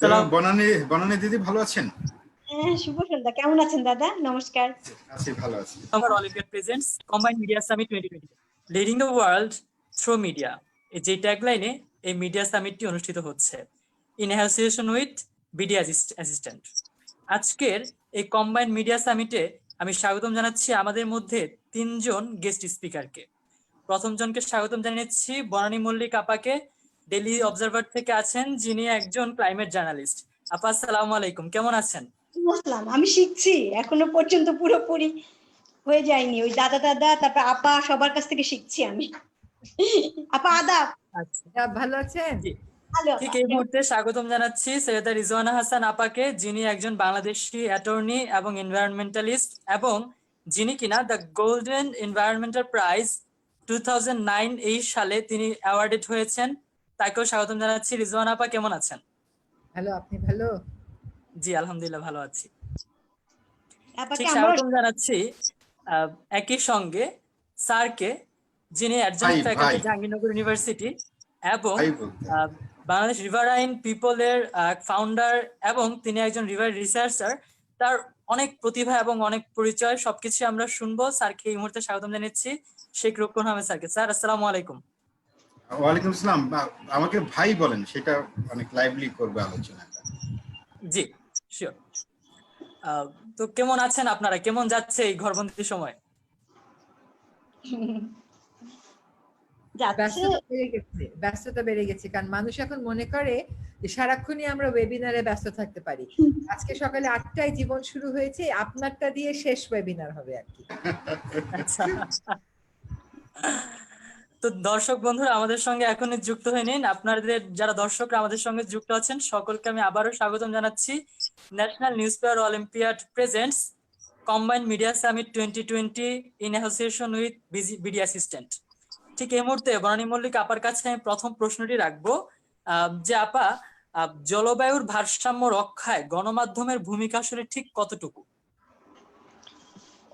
সালাম। বনানী বনানী দিদি ভালো আছেন? হ্যাঁ, শুভ সন্ধ্যা। কেমন আছেন দাদা? নমস্কার। আছি, ভালো আছি। Our Olympiad presents Combined Media Summit 2020, Leading the World Through Media। এই যে ট্যাগলাইনে এই মিডিয়া সামিটটি অনুষ্ঠিত হচ্ছে in association with BD assistant. আজকের এই কম্বাইন্ড মিডিয়া সামিটে আমি স্বাগতম জানাচ্ছি আমাদের মধ্যে 3 জন গেস্ট স্পিকারকে। প্রথম জনকে স্বাগতম জানাচ্ছি বনানী মল্লিক আপাকে, ডেইলি অবজারভার থেকে আছেন, যিনি একজন ক্লাইমেট জার্নালিস্ট। আপা আসসালামু আলাইকুম, কেমন আছেন? আসসালাম। আমি শিখছি, এখনো পর্যন্ত পুরোপুরি হয়ে যায়নি। ওই দাদা তারপর আপা সবার কাছ থেকে শিখছি আমি। আপা আদাব। আচ্ছা, ভালো আছেন? ভালো। ঠিক এই মুহূর্তে স্বাগতম জানাচ্ছি সৈয়দা রিজওয়ানা হাসান আপাকে, যিনি একজন বাংলাদেশি অ্যাটর্নি এবং এনভায়রনমেন্টালিস্ট এবং যিনি কিনা দ্য গোল্ডেন এনভায়রনমেন্টাল প্রাইজ 2009 এই সালে তিনি অ্যাওয়ার্ডেড হয়েছেন। তাকেও স্বাগতম জানাচ্ছি। রিজওয়ানা আপা কেমন আছেন? ভালো, আপনি ভালো? জি আলহামদুলিল্লাহ ভালো আছি। আপাকে ঠিক আমরা স্বাগতম জানাচ্ছি একই সঙ্গে স্যারকে, যিনি অ্যাডজাংক্ট ফ্যাকাল্টি জাহাঙ্গীরনগর ইউনিভার্সিটি এবং বাংলাদেশ রিভারাইন পিপলের ফাউন্ডার এবং তিনি একজন রিভার রিসার্চার। তার অনেক প্রতিভা এবং অনেক পরিচয়, সবকিছু আমরা শুনবো। স্যারকে এই মুহূর্তে স্বাগতম জানাচ্ছি শেখ রুকন আহমেদ স্যারকে। স্যার আসসালামু আলাইকুম। ওয়ালাইকুম আসসালাম। আমাকে ভাই বলেন, সেটা অনেক লাইভলি করবে আলোচনাটা। জি শিওর। তো কেমন আছেন আপনারা? কেমন যাচ্ছে এই ঘরবন্দি সময়? ব্যস্ততা বেড়ে গেছে, কারণ মানুষ এখন মনে করে যে সারাক্ষণই আমরা ওয়েবিনারে ব্যস্ত থাকতে পারি। আজকে সকালে 8টায় জীবন শুরু হয়েছে, আপনারটা দিয়ে শেষ ওয়েবিনার হবে আর কি। আচ্ছা, তো দর্শক বন্ধুরা আমাদের সঙ্গে এখনই যুক্ত হয়ে নিন। আপনাদের যারা দর্শকরা আমাদের সঙ্গে যুক্ত আছেন সকলকে আমি আবারও স্বাগতম জানাচ্ছি। National news paper olympiad presents combined media summit 2020 in association with BD assistant. ঠিক এই মুহূর্তে বনানী মল্লিক আপার কাছে আমি প্রথম প্রশ্নটি রাখবো যে আপা, জলবায়ুর ভারসাম্য রক্ষায় গণমাধ্যমের ভূমিকা আসলে ঠিক কতটুকু?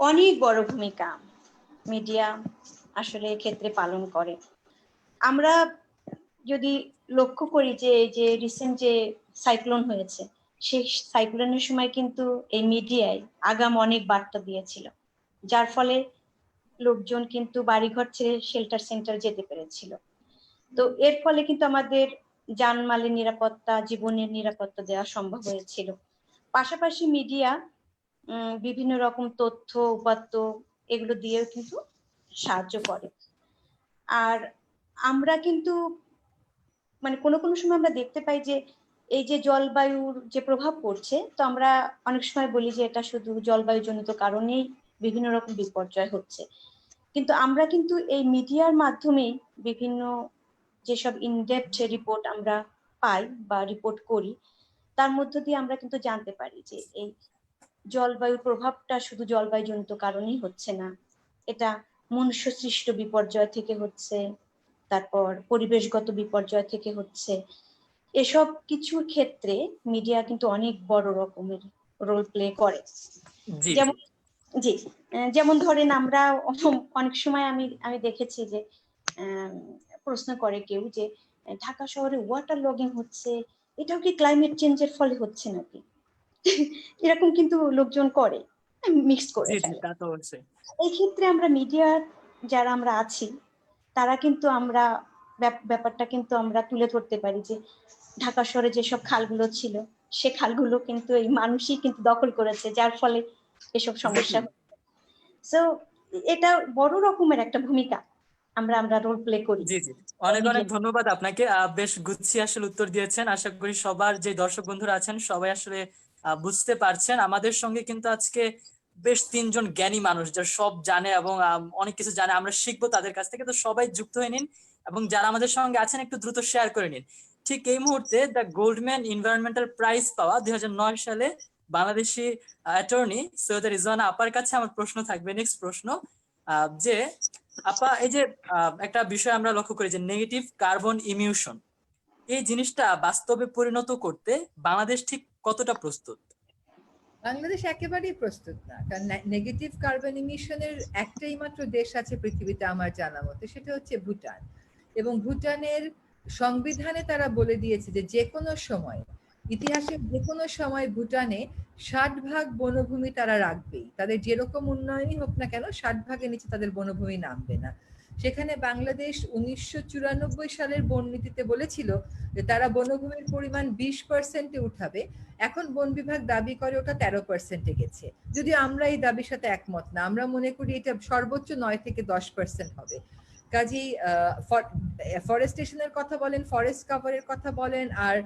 অনেক বড় ভূমিকা মিডিয়া আসলে ক্ষেত্রে পালন করে। আমরা যদি লক্ষ্য করি যে এই যে রিসেন্ট যে সাইক্লোন হয়েছে, সেই সাইক্লোনের সময় কিন্তু এই মিডিয়ায় আগাম অনেক বার্তা দিয়েছিল, যার ফলে লোকজন কিন্তু বাড়িঘর ছেড়ে শেল্টার সেন্টার যেতে পেরেছিল। তো এর ফলে কিন্তু আমাদের জানমালের নিরাপত্তা, জীবনের নিরাপত্তা দেওয়া সম্ভব হয়েছিল। পাশাপাশি মিডিয়া বিভিন্ন রকম তথ্য উপাত্ত এগুলো দিয়েও কিন্তু সাহায্য করে। আর আমরা কিন্তু মানে কোনো কোনো সময় আমরা দেখতে পাই যে এই যে জলবায়ুর যে প্রভাব পড়ছে, তো আমরা অনেক সময় বলি যে এটা শুধু জলবায়ু জনিত কারণেই বিভিন্ন রকম বিপর্যয় হচ্ছে, কিন্তু আমরা কিন্তু এই মিডিয়ার মাধ্যমে বিভিন্ন যেসব ইনডেপথ রিপোর্ট আমরা পাই বা রিপোর্ট করি, তার মধ্য দিয়ে আমরা কিন্তু জানতে পারি যে এই জলবায়ুর প্রভাবটা শুধু জলবায়ু জনিত কারণেই হচ্ছে না, এটা মনুষ্য সৃষ্ট বিপর্যয় থেকে হচ্ছে, তারপর পরিবেশগত বিপর্যয় থেকে হচ্ছে। এসব কিছুর ক্ষেত্রে মিডিয়া কিন্তু অনেক বড় রকমের রোল প্লে করে। যেমন যেমন ধরেন আমরা অনেক সময় আমি দেখেছি যে প্রশ্ন করে কেউ যে ঢাকা শহরে ওয়াটার লগিং হচ্ছে, এটাও কি ক্লাইমেট চেঞ্জের ফলে হচ্ছে নাকি? এরকম কিন্তু লোকজন করে, মিক্স করে ফেলে। এই ক্ষেত্রে আমরা মিডিয়ার যারা আমরা আছি তারা কিন্তু আমরা ব্যাপারটা কিন্তু আমরা তুলে ধরতে পারি যে ঢাকা শহরে যেসব খালগুলো ছিল সে খালগুলো কিন্তু এই মানুষই কিন্তু দখল করেছে, যার ফলে এসব সমস্যা। সো এটা বড় রকমের একটা ভূমিকা আমরা রোল প্লে করি। জি জি, অনেক অনেক ধন্যবাদ আপনাকে। বেশ গুছিয়ে আসলে উত্তর দিয়েছেন। আশা করি সবার যে দর্শক বন্ধুরা আছেন সবাই আসলে বুঝতে পারছেন। আমাদের সঙ্গে কিন্তু আজকে বেশ 3 জন জ্ঞানী মানুষ যারা সব জানে এবং অনেক কিছু জানে, আমরা শিখবো তাদের কাছ থেকে। তো সবাই যুক্ত হয়ে নিন এবং যারা আমাদের সঙ্গে আছেন একটু দ্রুত শেয়ার করে নিন। ঠিক এই মুহূর্তে দ্য গোল্ডম্যান এনভায়রনমেন্টাল প্রাইজ পাওয়া 2009 সালে বাংলাদেশি অ্যাটর্নি সৈয়দা রিজওয়ানা আপার কাছে আমার প্রশ্ন থাকবে, নেক্সট প্রশ্ন, যে আপা এই যে একটা বিষয় আমরা লক্ষ্য করি যে নেগেটিভ কার্বন ইমিউশন, এই জিনিসটা বাস্তবে পরিণত করতে বাংলাদেশ ঠিক কতটা প্রস্তুত? বাংলাদেশ একেবারেই প্রস্তুত না, কারণ নেগেটিভ কার্বন ইমিশনের একটাই মাত্র দেশ আছে পৃথিবীতে আমার জানা মতে, সেটা হচ্ছে ভুটান। এবং ভুটানের সংবিধানে তারা বলে দিয়েছে যে যে কোনো সময় ইতিহাসের যে কোনো সময় ভুটানে 60% বনভূমি তারা রাখবেই, তাদের যেরকম উন্নয়নই হোক না কেন 60%-এর নিচে তাদের বনভূমি নামবে না। সেখানে বাংলাদেশ 1994 সালের বন নীতিতে বলেছিল যে তারা বনভূমির পরিমাণ 20%-এ উঠাবে। এখন বন বিভাগ দাবি করে ওটা 13%-এ গেছে, যদিও আমরা এই দাবির সাথে একমত না। আমরা মনে করি এটা সর্বোচ্চ 9 থেকে 10% হবে। কাজেই ফরেস্টেশনের কথা বলেন, ফরেস্ট কভারের কথা বলেন, আর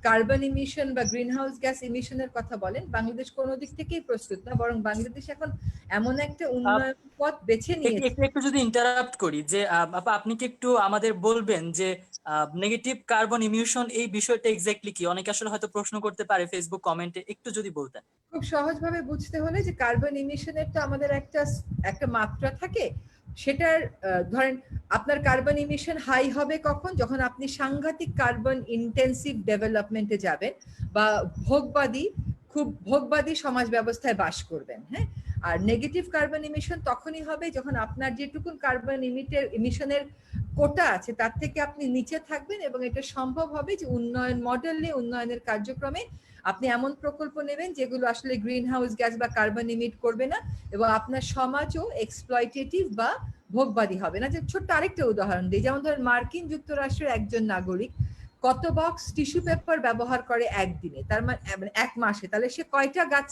কার্বন ইমিশন বা গ্রিন হাউস গ্যাস ইমিশনের কথা বলেন, বাংলাদেশ কোনো দিক থেকেই প্রস্তুত না। বরং বাংলাদেশ এখন এমন একটা উন্নয়ন পথ বেছে নিয়েছে। একটু যদি ইন্টারাপ্ট করি যে আপা, আপনি কি একটু আমাদের বলবেন যে নেগেটিভ কার্বন ইমিশন এই বিষয়টা এক্স্যাক্টলি কি? অনেকে আসলে হয়তো প্রশ্ন করতে পারে ফেসবুক কমেন্টে, একটু যদি বলতেন। খুব সহজভাবে বুঝতে হলে যে কার্বন ইমিশনের তো আমাদের একটা মাত্রা থাকে। সেটার ধরেন আপনার কার্বন ইমিশন হাই হবে কখন? যখন আপনি সাংঘাতিক কার্বন ইন্টেন্সিভ ডেভেলপমেন্টে যাবেন বা খুব ভোগবাদী সমাজ ব্যবস্থায় বাস করবেন। হ্যাঁ, আর নেগেটিভ কার্বন ইমিশন তখনই হবে যখন আপনার যেটুকুন কার্বন ইমিশনের কোটা আছে তার থেকে আপনি নিচে থাকবেন, এবং এটা সম্ভব হবে যে উন্নয়নের কার্যক্রমে আপনি এমন প্রকল্প নেবেন যেগুলো আসলে গ্রিন হাউস গ্যাস বা কার্বন ইমিট করবে না, এবং আপনার সমাজও এক্সপ্লয়টেটিভ বা ভোগবাদী হবে না। যে ছোট্ট আরেকটা উদাহরণ দিই, যেমন ধরেন মার্কিন যুক্তরাষ্ট্রের একজন নাগরিক কত বক্স টিস্যু পেপার ব্যবহার করে একদিনে, তার মানে 1 মাসে, তাহলে সে কয়টা গাছ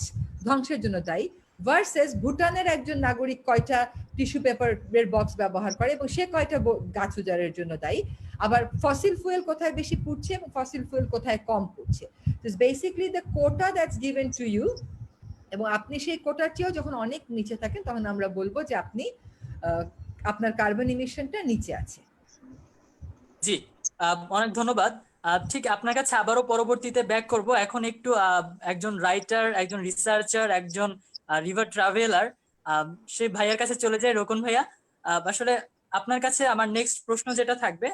ধ্বংসের জন্য দায়ী, ভার্সেস ভুটানের একজন নাগরিক কয়টা টিস্যু পেপারের বক্স ব্যবহার করে এবং সে কয়টা গাছ উজাড়ের জন্য দায়ী। আবার ফসিল ফুয়েল কোথায় বেশি পুড়ছে এবং ফসিল ফুয়েল কোথায় কম পুড়ছে। It's basically the quota that's given to you, এবং আপনি সেই কোটার চেয়েও যখন অনেক নিচে থাকেন তখন আমরা বলবো যে আপনি আপনার কার্বন ইমিশনটা নিচে আছে। জি, অনেক ধন্যবাদ। ঠিক আপনার কাছে আবারও পরবর্তীতে ব্যাক করব। এখন একটু একজন রাইটার, একজন রিসার্চার, একজন রিভার ট্রাভেলার, সেই ভাইয়ার কাছে চলে যায়, রোকন ভাইয়া। আসলে আপনার কাছে আমার নেক্সট প্রশ্ন যেটা থাকবে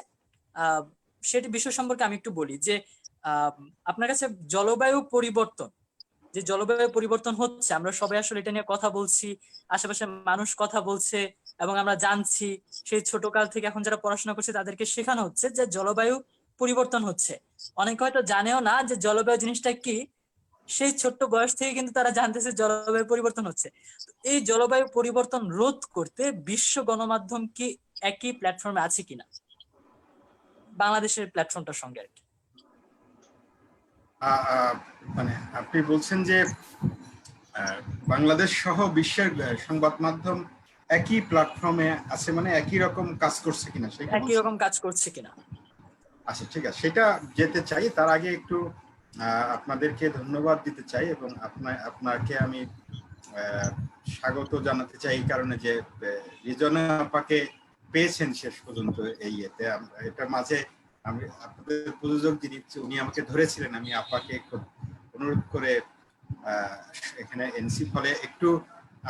সেটি বিষয় সম্পর্কে আমি একটু বলি যে আপনার কাছে জলবায়ু পরিবর্তন হচ্ছে, আমরা সবাই আসলে এটা নিয়ে কথা বলছি, আশেপাশে মানুষ কথা বলছে, এবং আমরা জানছি সেই ছোটকাল থেকে এখন যারা পড়াশোনা করছে তাদেরকে শেখানো হচ্ছে যে জলবায়ু পরিবর্তন হচ্ছে। অনেকে হয়তো জানেও না যে জলবায়ু জিনিসটা কি, সেই ছোট্ট বয়স থেকে কিন্তু তারা জানতেছে জলবায়ু পরিবর্তন হচ্ছে। এই জলবায়ু পরিবর্তন রোধ করতে বিশ্ব গণমাধ্যম কি একই প্ল্যাটফর্মে আছে কিনা বাংলাদেশের প্ল্যাটফর্মটার সঙ্গে আর কি? মানে আপনি বলছেন যে বাংলাদেশ সহ বিশ্বের সংবাদ মাধ্যম একই প্ল্যাটফর্মে আছে, মানে একই রকম কাজ করছে কিনা, একই রকম কাজ করছে কিনা? আচ্ছা, ঠিক আছে, সেটা যেতে চাই। তার আগে একটু আপনাদেরকে ধন্যবাদ দিতে চাই, এবং আপনাকে আমি স্বাগত জানাতে চাই এই কারণে যে রিজনা আপাকে পেয়েছেন শেষ পর্যন্ত এই ইয়েতে। এটার মাঝে আমি আপনাদের প্রযোজক যিনি, উনি আমাকে ধরেছিলেন, আমি আপাকে খুব অনুরোধ করে এখানে এনসি ফলে একটু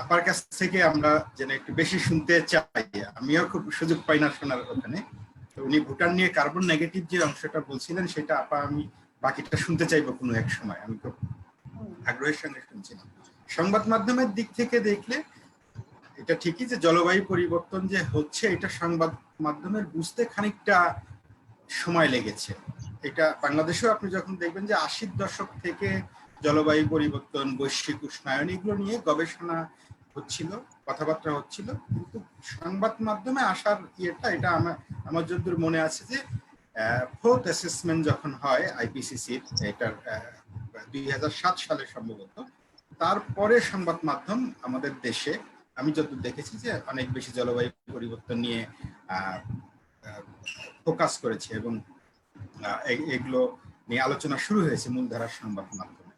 আপার কাছ থেকে আমরা যেন একটু বেশি শুনতে চাই। আমিও খুব সুযোগ পাই না শোনার ওখানে। তো উনি ভুটান নিয়ে কার্বন নেগেটিভ যে অংশটা বলছিলেন সেটা আপা আমি বাকিটা শুনতে চাইবো কোনো এক সময়, আমি খুব আগ্রহের সঙ্গে শুনছিলাম। সংবাদ মাধ্যমের দিক থেকে দেখলে এটা ঠিকই যে জলবায়ু পরিবর্তন যে হচ্ছে এটা সংবাদ মাধ্যমের বুঝতে খানিকটা সময় লেগেছে। এটা বাংলাদেশেও আপনি যখন দেখবেন যে 80-র দশক থেকে জলবায়ু পরিবর্তন, বৈশ্বিক উষ্ণায়ন এগুলো নিয়ে গবেষণা হচ্ছিল, কথাবার্তা হচ্ছিল, কিন্তু সংবাদ মাধ্যমে আসার এটা আমার যতদূর মনে আছে যে ফোর্থ অ্যাসেসমেন্ট যখন হয় আইপিসিসির, এটার 2007 সালে সম্ভবত, তারপরে সংবাদ মাধ্যম আমাদের দেশে আমি যতদূর দেখেছি যে অনেক বেশি জলবায়ু পরিবর্তন নিয়ে ফোকাস করেছে, এবং এগুলো নিয়ে আলোচনা শুরু হয়েছে মূলধারার সংবাদ মাধ্যমে।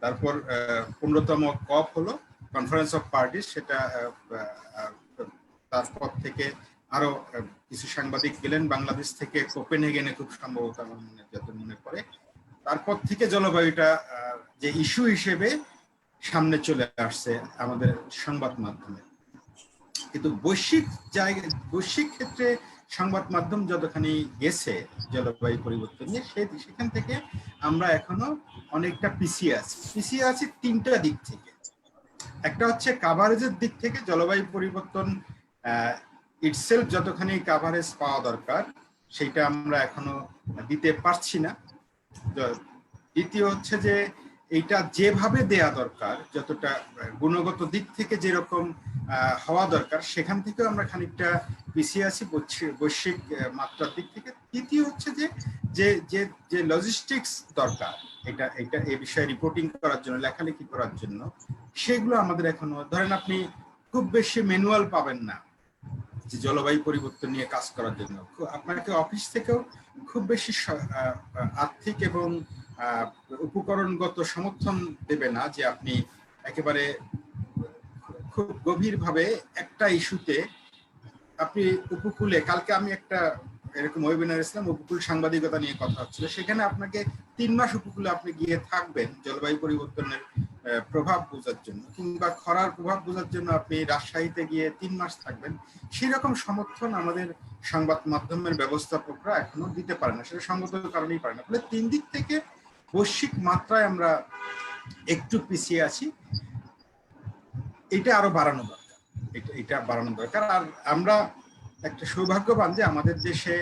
তারপর 15তম কপ হলো, কনফারেন্স অফ পার্টিস, সেটা তারপর থেকে আরো কিছু সাংবাদিক গেলেন বাংলাদেশ থেকে কোপেনহেগেনে, খুব সম্ভবত আমার যত মনে পড়ে। তারপর থেকে জলবায়ুটা যে ইস্যু হিসেবে সামনে চলে আসছে আমাদের সংবাদ মাধ্যমে। কিন্তু বৈশ্বিক ক্ষেত্রে সংবাদ মাধ্যম যতখানি গেছে জলবায়ু পরিবর্তন নিয়ে, সেখান থেকে আমরা এখনো অনেকটা পিছিয়ে আছি 3টা দিক থেকে। একটা হচ্ছে কাভারেজের দিক থেকে, জলবায়ু পরিবর্তন ইটসেলফ যতখানি কাভারেজ পাওয়া দরকার সেটা আমরা এখনো দিতে পারছি না। দ্বিতীয় হচ্ছে যে এইটা যেভাবে দেয়া দরকার, যতটা গুণগত দিক থেকে যেরকম হওয়া দরকার, সেখান থেকেও আমরা খানিকটা পিছিয়ে আছি বৈশ্বিক মাত্রার দিক থেকে। তৃতীয় হচ্ছে যে যে যে যে লজিস্টিক্স দরকার এটা এটা এই বিষয়ে রিপোর্টিং করার জন্য, লেখালেখি করার জন্য, সেগুলো আমাদের এখনো, ধরেন আপনি খুব বেশি ম্যানুয়াল পাবেন না যে জলবায়ু পরিবর্তন নিয়ে কাজ করার জন্য। আপনাকে অফিস থেকেও খুব বেশি আর্থিক এবং উপকরণগত সমর্থন দেবে না যে আপনি একেবারে খুব গভীরভাবে একটা ইস্যুতে আপনি উপকূলে, কালকে আমি একটা এরকম ওয়েবিনার ছিলাম, উপকূল সাংবাদিকতা নিয়ে কথা হচ্ছিল, সেখানে আপনাকে 3 মাস উপকূলে আপনি গিয়ে থাকবেন জলবায়ু পরিবর্তনের প্রভাব বোঝার জন্য, কিংবা খরার প্রভাব বোঝার জন্য আপনি রাজশাহীতে গিয়ে 3 মাস থাকবেন। সেরকম সমর্থন আমাদের সংবাদ মাধ্যমের ব্যবস্থাপকরা এখনো দিতে পারে না, সেটা সঙ্গত কারণেই পারে না। ফলে 3 দিক থেকে বৈশ্বিক মাত্রায় আমরা একটু পিছিয়ে আছি। এটা আরো বাড়ানো দরকার, এটা বাড়ানো দরকার। আর আমরা একটা সৌভাগ্যবান যে আমাদের দেশে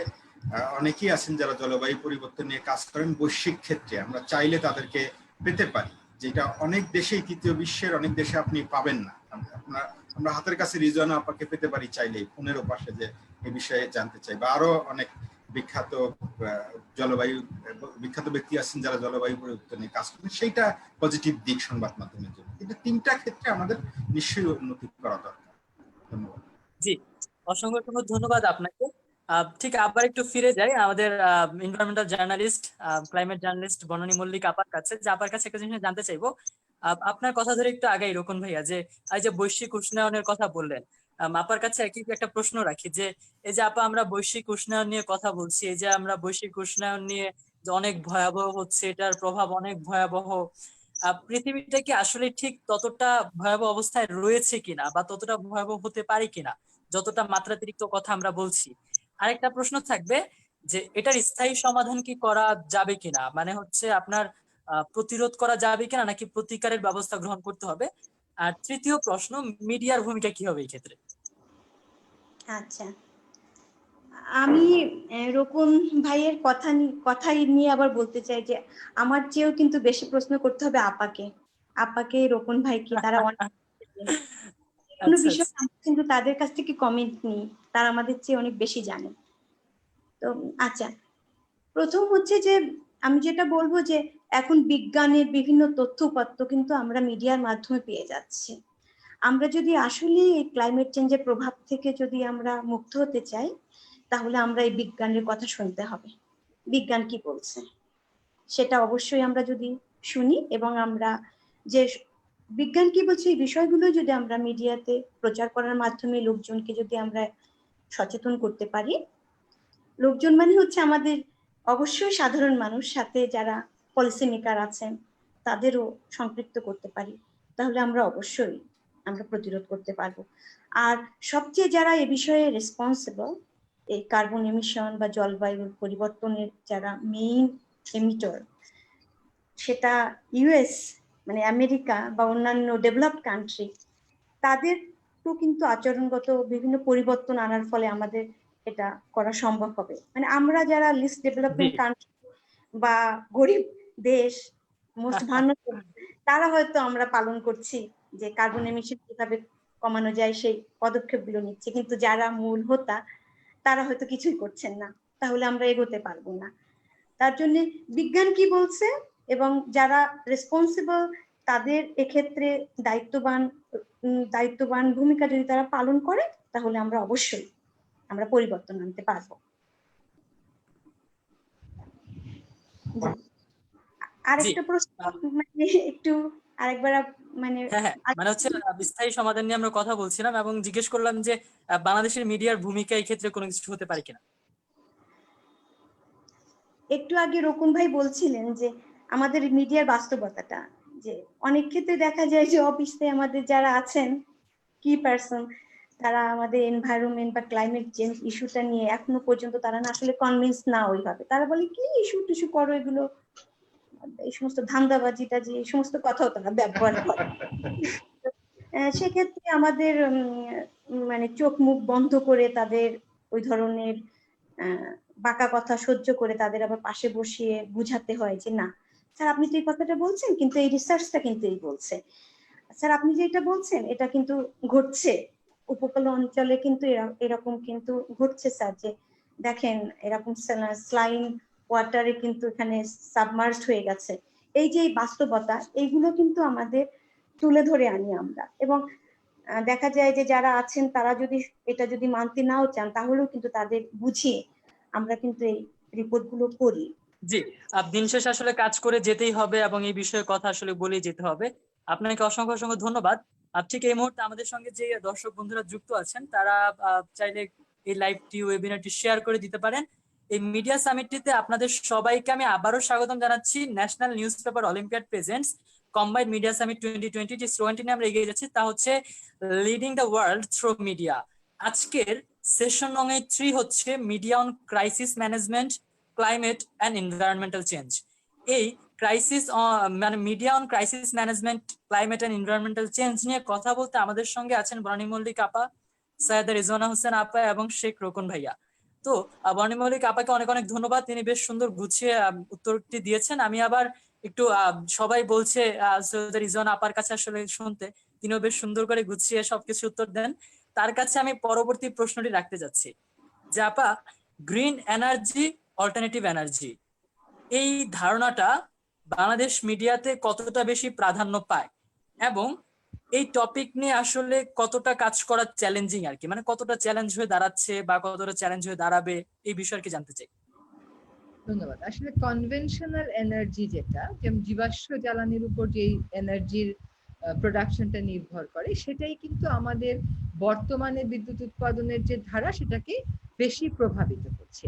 অনেকেই আছেন যারা জলবায়ু পরিবর্তন নিয়ে কাজ করেন বৈশ্বিক ক্ষেত্রে। আমরা চাইলে তাদেরকে পেতে পারি, যেটা অনেক দেশেই, তৃতীয় বিশ্বের অনেক দেশে আপনি পাবেন না। আমরা হাতের কাছে রিজওয়ানা আপাকে পেতে পারি চাইলেই, ফোনেরও পাশে, যে এই বিষয়ে জানতে চাই। বা আরো অনেক বিখ্যাত বিখ্যাত ব্যক্তি আছেন যারা জলবায়ু পরিবর্তন নিয়ে কাজ করেন। সেইটা পজিটিভ দিক সংবাদ মাধ্যমের জন্য। কিন্তু 3টা ক্ষেত্রে আমাদের নিশ্চয়ই উন্নতি করা দরকার। ধন্যবাদ। জি, অসংখ্য ধন্যবাদ আপনাকে। ঠিক আবার একটু ফিরে যাই আমাদের environmental journalist, climate journalist Banani Mallik আপার কাছে, যে আপার কাছে একটা জিনিস জানতে চাইবো। আপনার কথা ধরে একটু আগাই রোকন ভাইয়া, যে এই যে বৈশ্বিক উষ্ণায়নের কথা বললেন, আপার কাছে একই একটা প্রশ্ন রাখি, যে এই যে আপা আমরা বৈশ্বিক উষ্ণায়ন নিয়ে কথা বলছি, এই যে আমরা বৈশ্বিক উষ্ণায়ন নিয়ে যে অনেক ভয়াবহ হচ্ছে, এটার প্রভাব অনেক ভয়াবহ, পৃথিবীটা কি আসলে ঠিক ততটা ভয়াবহ অবস্থায় রয়েছে কিনা, বা ততটা ভয়াবহ হতে পারে কিনা যতটা মাত্রাতিরিক্ত কথা আমরা বলছি? আরেকটা প্রশ্ন থাকবে যে এটার স্থায়ী সমাধান কি করা যাবে কিনা, মানে হচ্ছে আপনার প্রতিরোধ করা যাবে কিনা, নাকি প্রতিকারের ব্যবস্থা গ্রহণ করতে হবে? আর তৃতীয় প্রশ্ন, মিডিয়ার ভূমিকা কি হবে এই ক্ষেত্রে? আচ্ছা, আমি রোকন ভাইয়ের কথাই নিয়ে আবার বলতে চাই যে আমার চেয়েও কিন্তু বেশি প্রশ্ন করতে হবে আপাকে রোকন ভাইকে। তারা অনেক কোনো আচ্ছা, বিষয় আমরা কিন্তু তাদের কাছ থেকে কমেন্ট নিই, তারা আমাদের চেয়ে অনেক বেশি জানে। তো আচ্ছা, প্রথম হচ্ছে যে আমি যেটা বলবো যে এখন বিজ্ঞানের বিভিন্ন তথ্য উপাত্ত কিন্তু আমরা মিডিয়ার মাধ্যমে পেয়ে যাচ্ছি। আমরা যদি আসলে এই ক্লাইমেট চেঞ্জের প্রভাব থেকে যদি আমরা মুক্ত হতে চাই, তাহলে আমরা এই বিজ্ঞানের কথা শুনতে হবে। বিজ্ঞান কি বলছে সেটা অবশ্যই আমরা যদি শুনি, এবং আমরা যে বিজ্ঞান কি বলছে এই বিষয়গুলো যদি আমরা মিডিয়াতে প্রচার করার মাধ্যমে লোকজনকে যদি আমরা সচেতন করতে পারি, লোকজন মানে হচ্ছে আমাদের অবশ্যই সাধারণ মানুষ, সাথে যারা পলিসি মেকার আছেন তাদেরও সম্পৃক্ত করতে পারি, তাহলে আমরা অবশ্যই আমরা প্রতিরোধ করতে পারবো। আর সবচেয়ে যারা এ বিষয়ে রেসপন্সিবল, এই কার্বন এমিশন বা জলবায়ুর পরিবর্তনের যারা মেইন এমিটর, সেটা ইউএস মানে আমেরিকা বা অন্যান্য ডেভেলপড কান্ট্রি, তাদের তো কিন্তু আচরণগত বিভিন্ন পরিবর্তন আনার ফলে আমাদের এটা করা সম্ভব হবে। মানে আমরা যারা লিস্ট ডেভেলপমেন্ট কান্ট্রি বা গরিব দেশ, মোস্ট ভালনারেবল, তারা হয়তো আমরা পালন করছি যে কার্বন এমিশন কিভাবে কমানো যায় সেই পদক্ষেপগুলো নিচ্ছে, কিন্তু যারা মূল হোতা তারা হয়তো কিছুই করছেন না, তাহলে আমরা এগোতে পারবো না। তার জন্য বিজ্ঞান কি বলছে এবং যারা রেসপন্সিবল তাদের এক্ষেত্রে দায়িত্ববান ভূমিকা যদি তারা পালন করে, তাহলে আমরা অবশ্যই আমরা পরিবর্তন আনতে পারবো। আরেকটা প্রশ্ন মানে একটু আরেকবার মানে মানে হচ্ছে স্থায়ী সমাধান নিয়ে আমরা কথা বলছিলাম, এবং জিজ্ঞেস করলাম যে বাংলাদেশের মিডিয়ার ভূমিকা এই ক্ষেত্রে কোনো কিছু হতে পারে কিনা। একটু আগে রকুন ভাই বলছিলেন যে আমাদের মিডিয়ার বাস্তবতাটা, যে অনেক ক্ষেত্রে দেখা যায় যে অফিসে আমাদের যারা আছেন কি পারসন, তারা আমাদের এনভায়রনমেন্ট বা ক্লাইমেট চেঞ্জ ইস্যুটা নিয়ে এখনো পর্যন্ত তারা না আসলে কনভিন্স না ওইভাবে। তারা বলে কি ইস্যু টিস্যু করো, এগুলো এই সমস্ত ধান্দাবাজিটা, যে এই সমস্ত কথাও তারা ব্যবহার করে। সেক্ষেত্রে আমাদের মানে চোখ মুখ বন্ধ করে তাদের ওই ধরনের বাঁকা কথা সহ্য করে তাদের আবার পাশে বসিয়ে বুঝাতে হয় যে না, স্যার আপনি তো এই কথাটা বলছেন, কিন্তু এই রিসার্চটা কিন্তু এই বলছে। স্যার আপনি যে এটা বলছেন এটা কিন্তু ঘটছে উপকূল অঞ্চলে, কিন্তু এরকম কিন্তু ঘটছে স্যার, যে দেখেন এরকম স্লাইন ওয়াটারে কিন্তু এখানে সাবমার্জড হয়ে গেছে। এই যে এই বাস্তবতা, এইগুলো কিন্তু আমাদের তুলে ধরে আনি আমরা, এবং দেখা যায় যে যারা আছেন তারা যদি এটা যদি মানতে নাও চান, তাহলেও কিন্তু তাদের বুঝিয়ে আমরা কিন্তু এই রিপোর্ট গুলো করি। জি, দিন শেষে আসলে কাজ করে যেতেই হবে এবং এই বিষয়ে কথা আসলে বলেই যেতে হবে। আপনাকে অসংখ্য অসংখ্য ধন্যবাদ। ঠিক এই মুহূর্তে আমাদের সঙ্গে যে দর্শক বন্ধুরা যুক্ত আছেন তারা চাইলে এই লাইভটি ওয়েবিনারটি শেয়ার করে দিতে পারেন। এই মিডিয়া সামিটটিতে আপনাদের সবাইকে আমি আবারও স্বাগতম জানাচ্ছি। National news paper olympiad presents combined media summit 2020 যে স্লোগানটি নিয়ে আমরা এগিয়ে যাচ্ছি তা হচ্ছে leading the world through media. আজকের সেশন নং 3 হচ্ছে media on crisis management, climate and environmental change. এই ক্রাইসিস মানে media on crisis management, climate and environmental change নিয়ে কথা বলতে আমাদের সঙ্গে আছেন বর্ণি মল্লিক আপা, সৈয়দা রিজওয়ানা হোসেন আপা এবং শেখ রোকন ভাইয়া। তো বর্ণি মল্লিক আপাকে অনেক অনেক ধন্যবাদ, তিনি বেশ সুন্দর গুছিয়ে উত্তরটি দিয়েছেন। আমি আবার একটু সবাই বলছে সৈয়দা রিজওয়ানা আপার কাছে আসলে শুনতে, তিনিও বেশ সুন্দর করে গুছিয়ে সবকিছু উত্তর দেন। তার কাছে আমি পরবর্তী প্রশ্নটি রাখতে যাচ্ছি যে আপা, গ্রিন এনার্জি, অল্টারনেটিভ এনার্জি, এই ধারণাটা বাংলাদেশ মিডিয়াতে কতটা বেশি প্রাধান্য পায় এবং এই টপিক নিয়ে আসলে কতটা কাজ করা চ্যালেঞ্জিং আর কি, মানে কতটা চ্যালেঞ্জ হয়ে দাঁড়াচ্ছে বা কতটা চ্যালেঞ্জ হয়ে দাঁড়াবে, এই বিষয়ে কি জানতে চাই। ধন্যবাদ। আসলে কনভেনশনাল এনার্জি যেটা, যেমন জীবাশ্ম জ্বালানির উপর যে এনার্জির প্রোডাকশনটা নির্ভর করে, সেটাই কিন্তু আমাদের বর্তমানে বিদ্যুৎ উৎপাদনের যে ধারা সেটাকে বেশি প্রভাবিত করছে।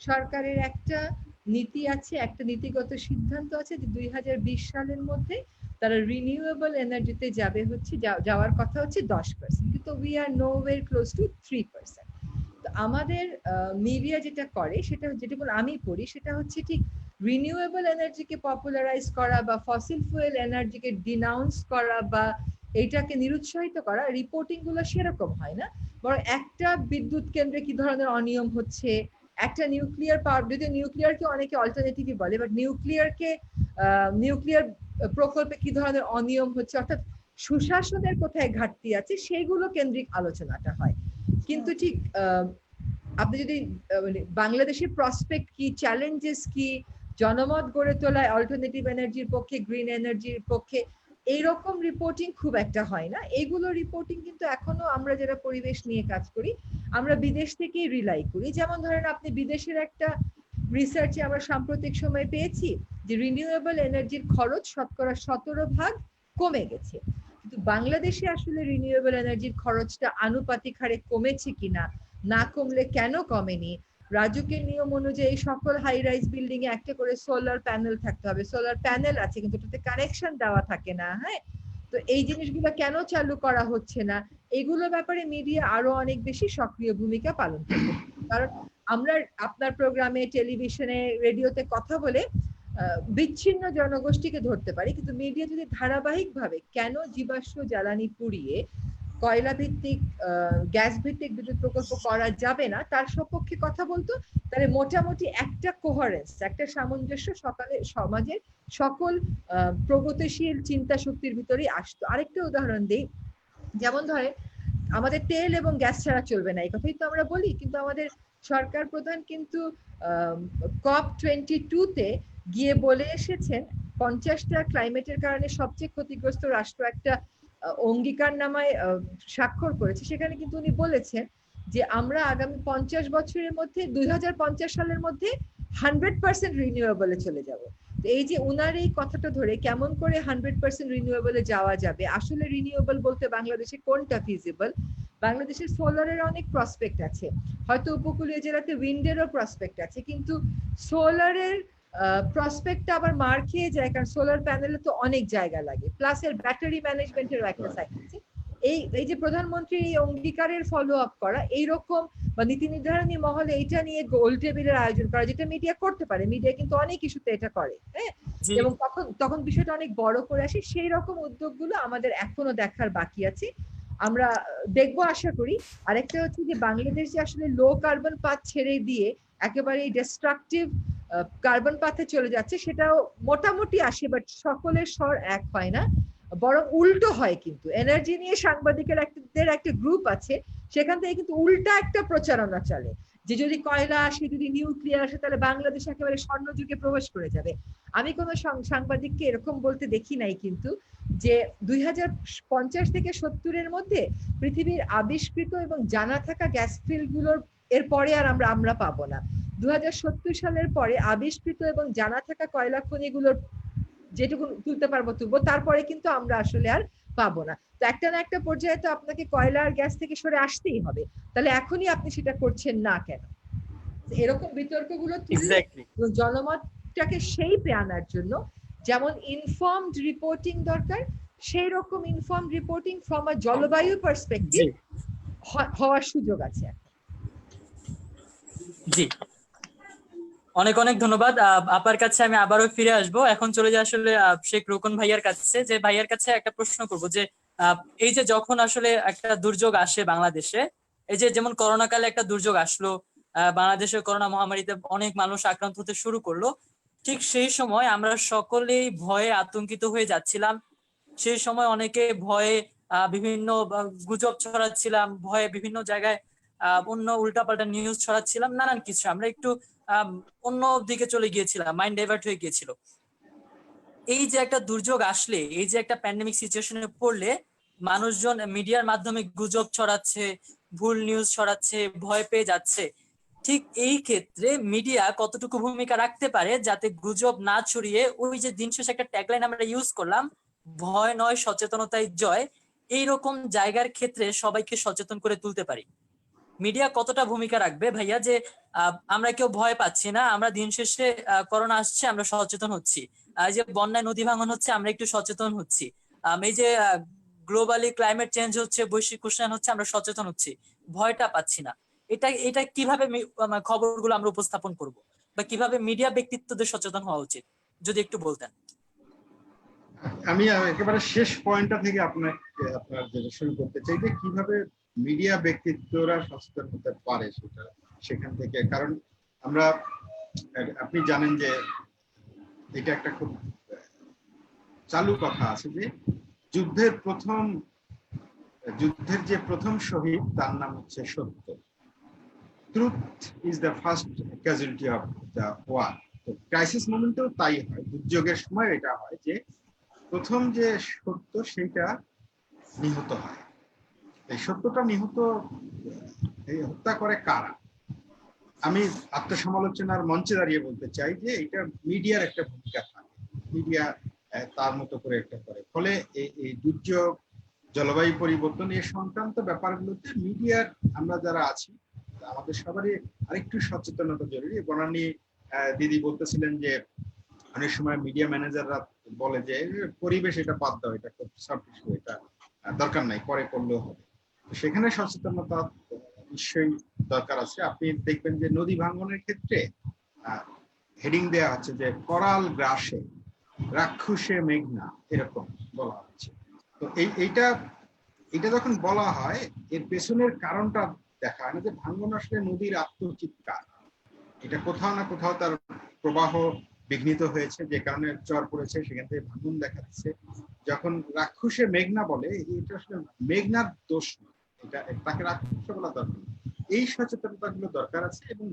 সরকারের একটা নীতি আছে, একটা নীতিগত সিদ্ধান্ত আছে যে 2020 সালের মধ্যে তারা রিনিউয়েবল এনার্জিতে যাবে, হচ্ছে যাওয়ার কথা হচ্ছে 10%, কিন্তু we are nowhere close two 3%। আমাদের মিডিয়া যেটা করে, সেটা যেটা আমি পড়ি, সেটা হচ্ছে ঠিক রিনিউয়েবল এনার্জিকে পপুলারাইজ করা বা ফসিল ফুয়েল এনার্জিকে ডিনাউন্স করা বা এইটাকে নিরুৎসাহিত করা, রিপোর্টিং গুলো সেরকম হয় না। বরং একটা বিদ্যুৎ কেন্দ্রে কি ধরনের অনিয়ম হচ্ছে, একটা নিউক্লিয়ার পাওয়ার, যদি নিউক্লিয়ারকে অনেকে অল্টারনেটিভই বলে, বাট নিউক্লিয়ার প্রকল্পে কি ধরনের অনিয়ম হচ্ছে, অর্থাৎ সুশাসনের কোথায় ঘাটতি আছে, সেইগুলো কেন্দ্রিক আলোচনাটা হয়। কিন্তু ঠিক আপনি যদি বাংলাদেশের প্রসপেক্ট কি, চ্যালেঞ্জেস কি, জনমত গড়ে তোলায় অল্টারনেটিভ এনার্জির পক্ষে, গ্রিন এনার্জির পক্ষে, এইরকম রিপোর্টিং খুব একটা হয় না। এইগুলো রিপোর্টিং কিন্তু এখনো আমরা যারা পরিবেশ নিয়ে কাজ করি, আমরা বিদেশ থেকেই রিলাই করি। যেমন ধরেন আপনি বিদেশের একটা রিসার্চে আমরা সাম্প্রতিক সময় পেয়েছি যে রিনিউয়েবল এনার্জির খরচ 17% কমে গেছে। কিন্তু বাংলাদেশে আসলে রিনিউয়েবল এনার্জির খরচটা আনুপাতিক হারে কমেছে কিনা, না কমলে কেন কমেনি, রাজুকের নিয়ম অনুযায়ী সকল হাই রাইজ বিল্ডিং এ একটা করে সোলার প্যানেল থাকতে হবে, সোলার প্যানেল আছে কিন্তু ওটাতে কানেকশন দেওয়া থাকে না, হ্যাঁ, তো এই জিনিসগুলো কেন চালু করা হচ্ছে না, এগুলো ব্যাপারে মিডিয়া আরো অনেক বেশি সক্রিয় ভূমিকা পালন করবে। কারণ আমরা আপনার প্রোগ্রামে, টেলিভিশনে, রেডিওতে কথা বলে বিচ্ছিন্ন জনগোষ্ঠীকে ধরতে পারি, কিন্তু মিডিয়া যদি ধারাবাহিকভাবে কেন জীবাশ্ম জ্বালানি পুড়িয়ে কয়লা ভিত্তিক গ্যাস ভিত্তিক বিদ্যুৎ প্রকল্প করা যাবে না তার সপক্ষে কথা বলতো, তাহলে মোটামুটি একটা কোহারেন্স, একটা সামঞ্জস্য সমাজের সকল প্রগতিশীল চিন্তা শক্তির ভিতরেই আসতো। আরেকটা উদাহরণ দিই, যেমন ধরে আমাদের তেল এবং গ্যাস ছাড়া চলবে না, এই কথাই তো আমরা বলি, কিন্তু আমাদের সরকার প্রধান কিন্তু COP22-তে গিয়ে বলে এসেছেন 50টা ক্লাইমেটের কারণে সবচেয়ে ক্ষতিগ্রস্ত রাষ্ট্র একটা অঙ্গীকারনামায় স্বাক্ষর করেছে। সেখানে কিন্তু উনি বলেছেন যে আমরা আগামী 50 বছরের মধ্যে 2050 সালের মধ্যে 100% রিনিউয়েবলে চলে যাব। তো এই যে উনার এই কথাটা ধরে কেমন করে 100% রিনিউয়েবলে যাওয়া যাবে, আসলে রিনিউয়েবল বলতে বাংলাদেশে কোনটা ফিজিবল? বাংলাদেশের সোলারের অনেক প্রসপেক্ট আছে, হয়তো উপকূলীয় জেলাতে উইন্ডেরও প্রসপেক্ট আছে, কিন্তু সোলারের প্রসপেক্টটা আবার মার খেয়ে যায়, কারণ সোলার প্যানেলে তো অনেক জায়গা লাগে, প্লাস এর ব্যাটারি ম্যানেজমেন্টের একটা সাইড আছে। এই যে প্রধানমন্ত্রীর এই অঙ্গীকারের ফলো আপ করা, এইরকম বা নীতি নির্ধারণী মহলে এটা নিয়ে গোল টেবিলের আয়োজন করা, যেটা মিডিয়া করতে পারে, মিডিয়া কিন্তু অনেক ইস্যুতে এটা করে, হ্যাঁ, এবং তখন বিষয়টা অনেক বড় করে আসে। সেই রকম উদ্যোগগুলো আমাদের এখনো দেখার বাকি আছে, আমরা দেখবো আশা করি। আরেকটা হচ্ছে যে বাংলাদেশ যে আসলে লো কার্বন পাথ ছেড়ে দিয়ে একেবারে ডিস্ট্রাকটিভ কার্বন পাথে চলে যাচ্ছে, সেটাও মোটামুটি আসে, বাট সকলের স্বর এক হয় না, বরং উল্টো হয়। কিন্তু এনার্জি নিয়ে সাংবাদিকের একটা গ্রুপ আছে, সেখান থেকে কিন্তু উল্টা একটা প্রচারণা চলে যে যদি কয়লা আসে, যদি নিউক্লিয়ার আসে, তাহলে বাংলাদেশ একেবারে স্বর্ণযুগে প্রবেশ করে যাবে। আমি কোনো সাংবাদিককে এরকম বলতে দেখি নাই কিন্তু, যে 2050 থেকে 70-এর মধ্যে পৃথিবীর আবিষ্কৃত এবং জানা থাকা গ্যাস ফিল্ড গুলোর এরপরে আর আমরা পাবো না। 2070 সালের পরে আবিষ্কৃত এবং জানা থাকা কয়লা খনিগুলোর যেটুকু তুলতে পারবো তুলবো, তারপরে কিন্তু আমরা আসলে আর পাবো না। তো একটা না একটা পর্যায়ে তো আপনাকে কয়লা আর গ্যাস থেকে সরে আসতেই হবে, তাহলে এখনই আপনি সেটা করছেন না কেন? এরকম বিতর্কগুলো তুললে জনমতটাকে শেপে আনার জন্য যেমন ইনফর্মড রিপোর্টিং দরকার, সেই রকম ইনফর্মড রিপোর্টিং ফ্রম আ জলবায়ু পার্সপেক্টিভ হওয়ার সুযোগ আছে। জি, অনেক অনেক ধন্যবাদ। আপার কাছে আমি আবারও ফিরে আসব। এখন চলে যাই আসলে শেখ রোকন ভাইয়ার কাছে, যে ভাইয়ার কাছে একটা প্রশ্ন করব যে এই যে যখন আসলে একটা দুর্যোগ আসে বাংলাদেশে, এই যে যেমন করোনা কালে একটা দুর্যোগ আসলো, বাংলাদেশে করোনা মহামারীতে অনেক মানুষ আক্রান্ত হতে শুরু করলো, ঠিক সেই সময় আমরা সকলেই ভয়ে আতঙ্কিত হয়ে যাচ্ছিলাম। সেই সময় অনেকে ভয়ে বিভিন্ন গুজব ছড়াচ্ছিলাম, ভয়ে বিভিন্ন জায়গায় অন্য উল্টাপাল্টা নিউজ ছড়াচ্ছিলাম, নানান কিছু আমরা একটু অন্য দিকে চলে গিয়েছিলাম, মাইন্ড ডাইভার্ট হয়ে গিয়েছিল। এই যে একটা দুর্যোগ আসলে, এই যে একটা প্যান্ডেমিক সিচুয়েশনে পড়লে মানুষজন মিডিয়ার মাধ্যমে গুজব ছড়াচ্ছে, ভুল নিউজ ছড়াচ্ছে, ভয় পেয়ে যাচ্ছে, ঠিক এই ক্ষেত্রে মিডিয়া কতটুকু ভূমিকা রাখতে পারে যাতে গুজব না ছড়িয়ে, ওই যে দিন শেষে একটা ট্যাগলাইন আমরা ইউজ করলাম, ভয় নয় সচেতনতাই জয়, এইরকম জায়গার ক্ষেত্রে সবাইকে সচেতন করে তুলতে পারি? মিডিয়া কতটা ভূমিকা রাখবে ভাইয়া, যে আমরা কেউ ভয় পাচ্ছি না, আমরা দিন শেষে করোনা আসছে আমরা সচেতন হচ্ছি, এই যে বন্যায় নদী ভাঙন হচ্ছে আমরা একটু সচেতন হচ্ছি, এই যে গ্লোবালি ক্লাইমেট চেঞ্জ হচ্ছে, বৈশ্বিক উষ্ণায়ন হচ্ছে, আমরা সচেতন হচ্ছি, ভয়টা পাচ্ছি না, এটা কিভাবে খবরগুলো আমরা উপস্থাপন করব, বা কিভাবে মিডিয়া ব্যক্তিত্বদের সচেতন হওয়া উচিত, যদি একটু বলতেন। আমি একেবারে শেষ পয়েন্টটা থেকে আপনার যেটা শুরু করতে চাই, যে কিভাবে মিডিয়া ব্যক্তিত্বরা সচেতন হতে পারে সেখান থেকে। কারণ আপনি জানেন যে এটা একটা খুব চালু কথা আছে যে যুদ্ধের যে প্রথম শহীদ তার নাম হচ্ছে সত্য। Truth is the first casualty of the war. তো ক্রাইসিস মোমেন্টেও তাই হয়, দুর্যোগের সময় এটা হয় যে প্রথম যে সত্য সেটা নিহত হয়। এই সত্যটা হত্যা করে কারা? আমি আত্মসমালোচনার মঞ্চে দাঁড়িয়ে বলতে চাই যে এটা মিডিয়ার একটা ভূমিকা থাকে, মিডিয়া তার মতো করে একটা করে। ফলে এই দুর্যোগ, জলবায়ু পরিবর্তন এই সংক্রান্ত ব্যাপারগুলোতে মিডিয়ার আমরা যারা আছি আমাদের সবারই আরেকটু সচেতনতা জরুরি। বনানী দিদি বলতেছিলেন যে অনেক সময় মিডিয়া ম্যানেজাররা বলে যে পরিবেশ এটা বাদ দাও, এটা খুব সব কিছু, এটা দরকার নাই, পরে করলেও হবে। সেখানে সচেতনতা নিশ্চয়ই দরকার আছে। আপনি দেখবেন যে নদী ভাঙনের ক্ষেত্রে হেডিং দেওয়া হচ্ছে যে করাল গ্রাসে রাক্ষসে মেঘনা, এরকম বলা হচ্ছে। তো এইটা যখন বলা হয়, এর পেছনের কারণটা দেখা হয় না, যে ভাঙন আসলে নদীর আত্মচিৎকার, এটা কোথাও না কোথাও তার প্রবাহ বিঘ্নিত হয়েছে, যে কারণে চর পড়েছে, সেখান থেকে ভাঙন দেখা যাচ্ছে। যখন রাক্ষসে মেঘনা বলে, এটা আসলে মেঘনার দোষ নয়, এটা তাকে রাক্ষস বলা দরকার। এই সচেতনতা গুলো দরকার আছে, এবং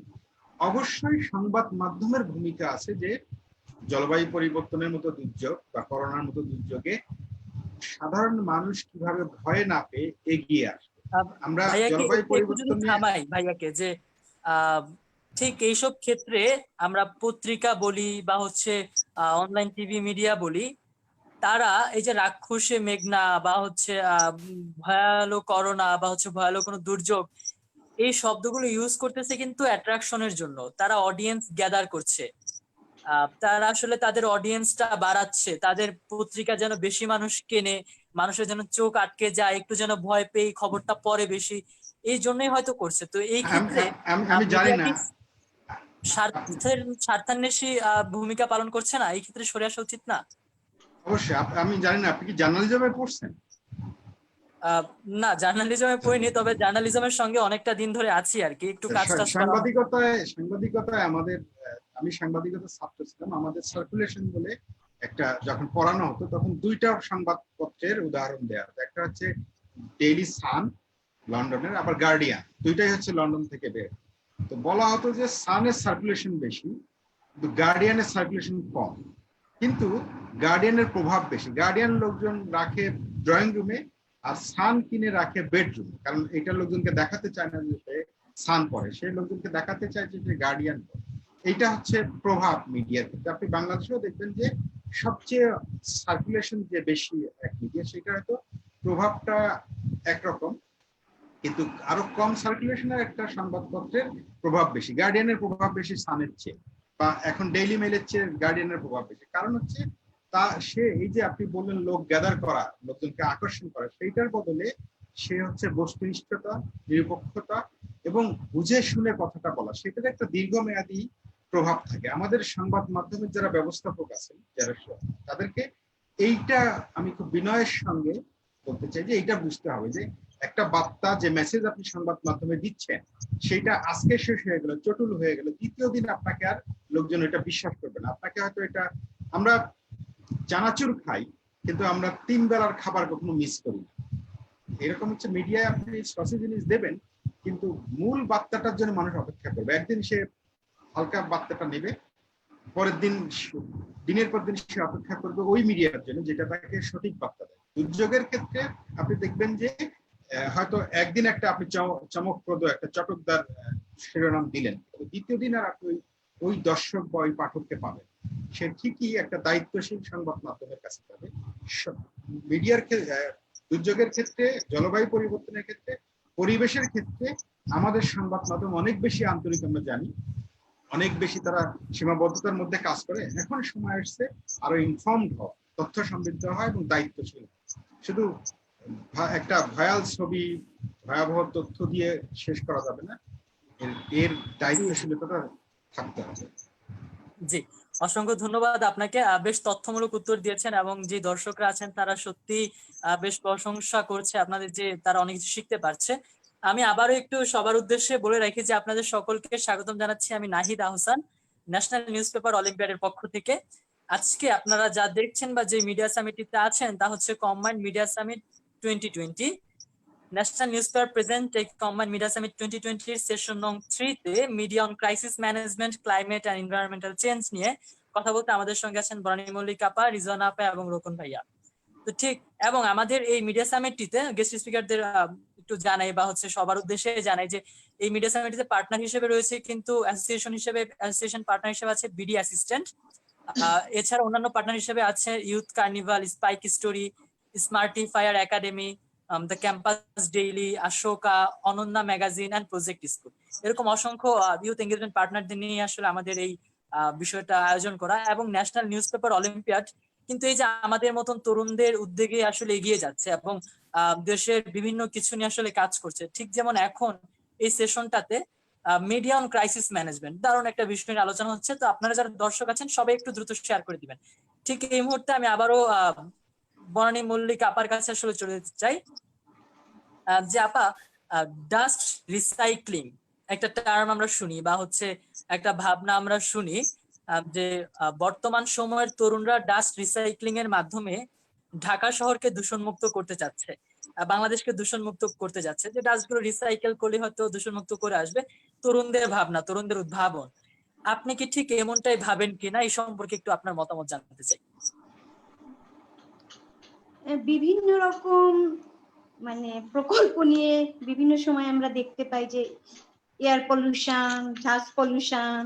অবশ্যই সংবাদ মাধ্যমের ভূমিকা আছে যে জলবায়ু পরিবর্তনের মতো দুর্যোগ বা করোনার মতো দুর্যোগে সাধারণ মানুষ কিভাবে ভয় না পেয়ে এগিয়ে আসবে। আমরা জলবায়ু পরিবর্তন ভাইয়াকে যে ঠিক এইসব ক্ষেত্রে আমরা পত্রিকা বলি বা হচ্ছে অনলাইন টিভি মিডিয়া বলি, তারা এই যে রাক্ষসে মেঘনা বা হচ্ছে ভয়ালো করোনা বা হচ্ছে ভয়ালো কোনো দুর্যোগ, এই শব্দগুলো ইউজ করতেছে কিন্তু অ্যাট্রাকশনের জন্য। তারা অডিয়েন্স গ্যাদার করছে, তারা আসলে তাদের অডিয়েন্সটা বাড়াচ্ছে, তাদের পত্রিকা যেন বেশি মানুষ কেনে, মানুষের যেন চোখ আটকে যায়, একটু যেন ভয় পেয়ে খবরটা পড়ে বেশি, এই জন্যই হয়তো করছে। তো এই ক্ষেত্রে আমি জানি না স্বার্থান্বেষী ভূমিকা পালন করছে না, এই ক্ষেত্রে সরে আসা উচিত না? অবশ্যই। আমি জানি না আপনি কি জার্নালিজমে পড়ছেন? না, জার্নালিজমে পড়িনি, তবে জার্নালিজমের সঙ্গে অনেকটা দিন ধরে আছি আর কি, একটু কাজ টাজ করা। সাংবাদিকতায় আমাদের আমি সাংবাদিকতার ছাত্র ছিলাম, আমাদের সার্কুলেশন বলে একটা যখন পড়ানো হতো তখন দুইটা সংবাদপত্রের উদাহরণ দেওয়া হতো। একটা হচ্ছে ডেইলি সান লন্ডনের, আবার গার্ডিয়ান, দুইটাই হচ্ছে লন্ডন থেকে বের। তো বলা হতো যে সানের সার্কুলেশন বেশি কিন্তু গার্ডিয়ানের সার্কুলেশন কম, কিন্তু গার্ডিয়ানের প্রভাব বেশি। গার্ডিয়ান লোকজন রাখে ড্রয়িং রুমে আর সান কিনে রাখে বেডরুমে, কারণ এটা লোকজনকে দেখাতে চায় না যে সান পড়ে, সেই লোকজনকে দেখাতে চায় যে গার্ডিয়ান পড়ে। এইটা হচ্ছে প্রভাব মিডিয়ার ক্ষেত্রে। আপনি বাংলাদেশেও দেখবেন যে সবচেয়ে সার্কুলেশন যে বেশি এক মিডিয়া, সেটা হয়তো প্রভাবটা একরকম, কিন্তু আরো কম সার্কুলেশনের একটা সংবাদপত্রের প্রভাব বেশি, গার্ডিয়ানের প্রভাব বেশি সানের চেয়ে, বা এখন ডেইলি মেইলের চেয়ে গার্ডিয়ানের প্রভাব বেশি। কারণ হচ্ছে তা সে এই যে আপনি বললেন লোক গ্যাদার করা, লোকজনকে আকর্ষণ করা, সেইটার বদলে সে হচ্ছে বস্তুনিষ্ঠতা, নিরপেক্ষতা এবং বুঝে শুনে কথাটা বলা, সেটার একটা দীর্ঘমেয়াদী প্রভাব থাকে। আমাদের সংবাদ মাধ্যমের যারা ব্যবস্থাপক আছেন, যারা তাদেরকে এইটা আমি খুব বিনয়ের সঙ্গে বলতে চাই যে এইটা বুঝতে হবে যে একটা বার্তা, যে মেসেজ আপনি সংবাদ মাধ্যমে দিচ্ছেন, সেটা আজকে শেষ হয়ে গেল, চটুল হয়ে গেল, দ্বিতীয় দিন আপনাকে আর লোকজন এটা বিশ্বাস করবে না। আপনাকে হয়তো এটা, আমরা চানাচুর খাই কিন্তু আমরা 3 বেলার খাবার কখনো মিস করি না। এরকম হচ্ছে মিডিয়ায় আপনি সসি জিনিস দেবেন কিন্তু মূল বার্তাটার জন্য মানুষ অপেক্ষা করবে। একদিন সে হালকা বার্তাটা নেবে, পরের দিন দিনের পর দিন সে অপেক্ষা করবে ওই মিডিয়ার জন্য যেটা তাকে সঠিক বার্তা দেয়। দুর্যোগের ক্ষেত্রে আপনি দেখবেন যে হয়তো একদিন একটা আপনি চমকপ্রদ একটা চটকদার শিরোনাম দিলেন, দ্বিতীয় দিন আর আপনি ওই দর্শক বা ওই পাঠককে পাবেন, সে ঠিকই একটা দায়িত্বশীল সংবাদ মাধ্যমের কাছে পাবে। মিডিয়ার দুর্যোগের ক্ষেত্রে, জলবায়ু পরিবর্তনের ক্ষেত্রে, পরিবেশের ক্ষেত্রে আমাদের সংবাদ মাধ্যম অনেক বেশি আন্তরিক, আমরা জানি, অনেক বেশি তারা সীমাবদ্ধতার মধ্যে কাজ করে। এখন সময় আসছে আরো ইনফর্মড হওয়া, তথ্য সমৃদ্ধ হয় এবং দায়িত্বশীল। শুধু একটা ভয়াল ছবি, ভয়াবহ তথ্য দিয়ে শেষ করা যাবে না, এর দায়িত্বশীলতাটা থাকতে হবে। জি, অসংখ্য ধন্যবাদ আপনাকে। বেশ তথ্যমূলক উত্তর দিয়েছেন এবং যে দর্শকরা আছেন তারা সত্যি বেশ প্রশংসা করছে আপনাদের, যে তারা অনেক কিছু শিখতে পারছে। আমি আবারও একটু সবার উদ্দেশ্যে বলে রাখি যে আপনাদের সকলকে স্বাগতম জানাচ্ছি আমি Nahid Ahsan, national news paper অলিম্পিয়াডের পক্ষ থেকে। আজকে আপনারা যা দেখছেন বা যে মিডিয়া সামিটটিতে আছেন তা হচ্ছে combined media summit 2020। National news paper present এই কম্বাইন্ড মিডিয়া সামিট 2020 এর সেশন নং 3 তে media on crisis management, climate and environmental change নিয়ে কথা বলতে আমাদের সঙ্গে আছেন বনানী মল্লিক আপা, রিজওয়ানা আপা এবং রোকন ভাইয়া। তো ঠিক, এবং আমাদের এই মিডিয়া সামিটটিতে গেস্ট স্পিকারদের একটু জানাই বা হচ্ছে সবার উদ্দেশ্যে জানাই যে এই মিডিয়া সামিটটিতে পার্টনার হিসেবে রয়েছে কিন্তু অ্যাসোসিয়েশন পার্টনার হিসেবে আছে বিডি অ্যাসিস্ট্যান্ট। এছাড়া অন্যান্য পার্টনার হিসেবে আছে youth carnival, spike story, smartifier academy, the campus daily, Ashoka, Ananya magazine and project school. এরকম অসংখ্য ইউথ এঙ্গেজমেন্ট পার্টনারদের নিয়ে আসলে আমাদের এই বিষয়টা আয়োজন করা। এবং ন্যাশনাল নিউজ পেপার অলিম্পিয়াড কিন্তু এই যে আমাদের মতন তরুণদের উদ্যোগে আসলে এগিয়ে যাচ্ছে এবং দেশের বিভিন্ন কিছু নিয়ে আসলে কাজ করছে। ঠিক যেমন এখন এই সেশনটাতে মিডিয়া অন ক্রাইসিস ম্যানেজমেন্ট, দারুণ একটা বিষয় নিয়ে আলোচনা হচ্ছে। তো আপনারা যারা দর্শক আছেন সবাই একটু দ্রুত শেয়ার করে দিবেন। ঠিক এই মুহূর্তে আমি আবারও বনানী মল্লিক আপার কাছে আসলে চলে যেতে চাই। যে আপা, ডাস্ট রিসাইক্লিং একটা টার্ম আমরা শুনি বা হচ্ছে একটা ভাবনা আমরা শুনি যে বর্তমান সময়ের তরুণরা ডাস্ট রিসাইক্লিং এর মাধ্যমে ঢাকা শহরকে দূষণমুক্ত করতে চাচ্ছে, বাংলাদেশকে দূষণমুক্ত করতে যাচ্ছে, যে ডাস্টগুলো রিসাইকেল করলে হয়তো দূষণমুক্ত করে আসবে। তরুণদের ভাবনা, তরুণদের উদ্ভাবন, আপনি কি ঠিক এমনটাই ভাবেন কিনা? এই সম্পর্কে একটু আপনার মতামত জানতে চাই। বিভিন্ন রকম মানে প্রকল্প নিয়ে বিভিন্ন সময় আমরা দেখতে পাই যে এয়ার পলিউশন, ডাস্ট পলিউশন,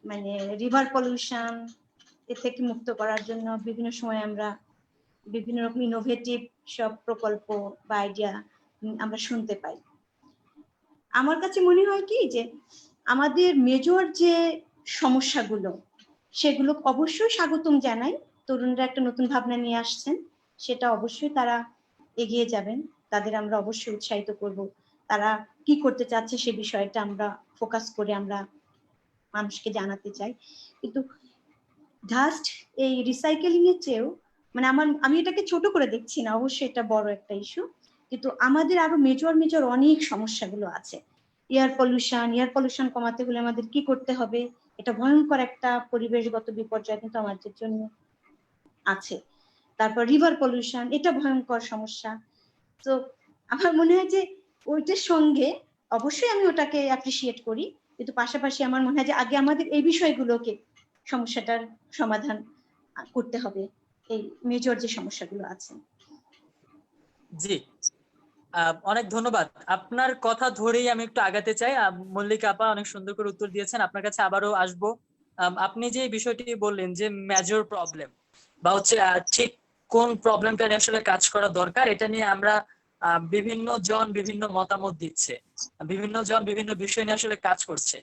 মানে রিভার পলিউশন, এ থেকে মুক্ত করার জন্য বিভিন্ন সময় আমরা বিভিন্ন রকম ইনোভেটিভ সব প্রকল্প বা আইডিয়া আমরা শুনতে পাই। আমার কাছে মনে হয় কি যে আমাদের মেজর যে সমস্যাগুলো সেগুলো অবশ্যই স্বাগতম জানাই। তরুণরা একটা নতুন ভাবনা নিয়ে আসছেন, সেটা অবশ্যই তারা এগিয়ে যাবেন, তাদের আমরা অবশ্যই উৎসাহিত করব। তারা কি করতে চাচ্ছে সে বিষয়টা আমরা ফোকাস করে আমরা মানুষকে জানাতে চাই। কিন্তু ডাস্ট এই রিসাইকেলিং এর চেয়েও মানে আমি এটাকে ছোট করে দেখছি না, অবশ্যই এটা বড় একটা ইস্যু, কিন্তু আমাদের আরো মেজর অনেক সমস্যাগুলো আছে। এয়ার পলিউশন কমাতে হলে আমাদের কি করতে হবে? এটা ভয়ঙ্কর একটা পরিবেশগত বিপর্যয় কিন্তু আমাদের জন্য আছে। তারপর রিভার পলিউশন, এটা ভয়ঙ্কর সমস্যা। তো আমার মনে হয় যে ওইটার সঙ্গে অবশ্যই আমি ওটাকে অ্যাপ্রিসিয়েট করি, কিন্তু পাশাপাশি আমার মনে হয় যে আগে আমাদের এই বিষয়গুলোকে সমস্যাটার সমাধান করতে হবে, এই মেজর যে সমস্যাগুলো আছে। জি, অনেক ধন্যবাদ। আপনার কথা ধরেই আমি একটু আগাতে চাই। মল্লিকা আপা অনেক সুন্দর করে উত্তর দিয়েছেন, আপনার কাছে আবারও আসবো। আপনি যে বিষয়টি বললেন যে মেজর প্রবলেম বা হচ্ছে ঠিক কোন প্রবলেমটা নিয়ে আসলে কাজ করা দরকার, এটা নিয়ে আমরা বিভিন্ন জন বিভিন্ন মতামত দিচ্ছে, বিভিন্ন জন বিভিন্ন বিষয় নিয়ে আসলে কাজ করছে।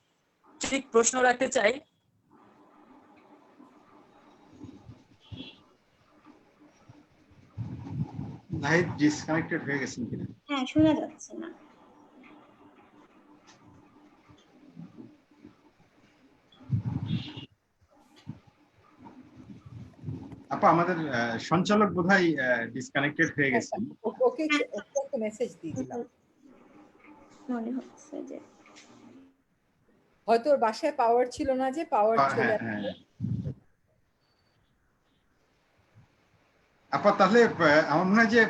ঠিক প্রশ্ন রাখতে চাই, নাহিদ ডিসকানেক্টেড হয়ে গেছেন কিনা? হ্যাঁ, শোনা যাচ্ছে না। আপা আমাদের সঞ্চালক বোধহয় ডিসকানেক্টেড হয়ে গেছেন। ওকে একটা মেসেজ দিয়ে দিলাম, মনে হচ্ছে যে হয়তো ওর বাসায় পাওয়ার ছিল না, যে পাওয়ার চলে হ্যাঁ হ্যাঁ। আপা তাহলে আমার মনে হয় যে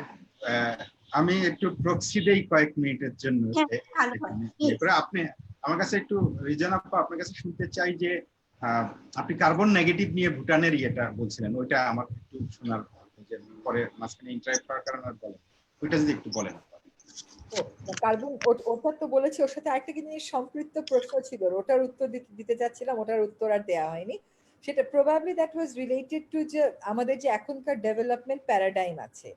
আমি একটু প্রক্সি দেই কয়েক মিনিটের জন্য। হ্যাঁ, ভালো হয়। আপনি আমার কাছে একটু রিজন আপা আপনার কাছে শুনতে চাই যে আপনি কার্বন নেগেটিভ নিয়ে ভুটানের ইয়েটা বলছিলেন, ওইটা আমার একটু শোনার, যে পরে মাঝখানে ইন্টারাপ্ট করার কারণে আর বলেন, ওইটা যদি একটু বলেন। কার্বন, ওটা তো বলেছি, ওর সাথে আরেকটা জিনিস সম্পৃক্ত প্রশ্ন ছিল, ওটার উত্তর দিতে যাচ্ছিলাম, ওটার উত্তর আর দেওয়া হয়নি। সেটা probably that was related to যে আমাদের যে এখনকার ডেভেলপমেন্ট প্যারাডাইম আছে,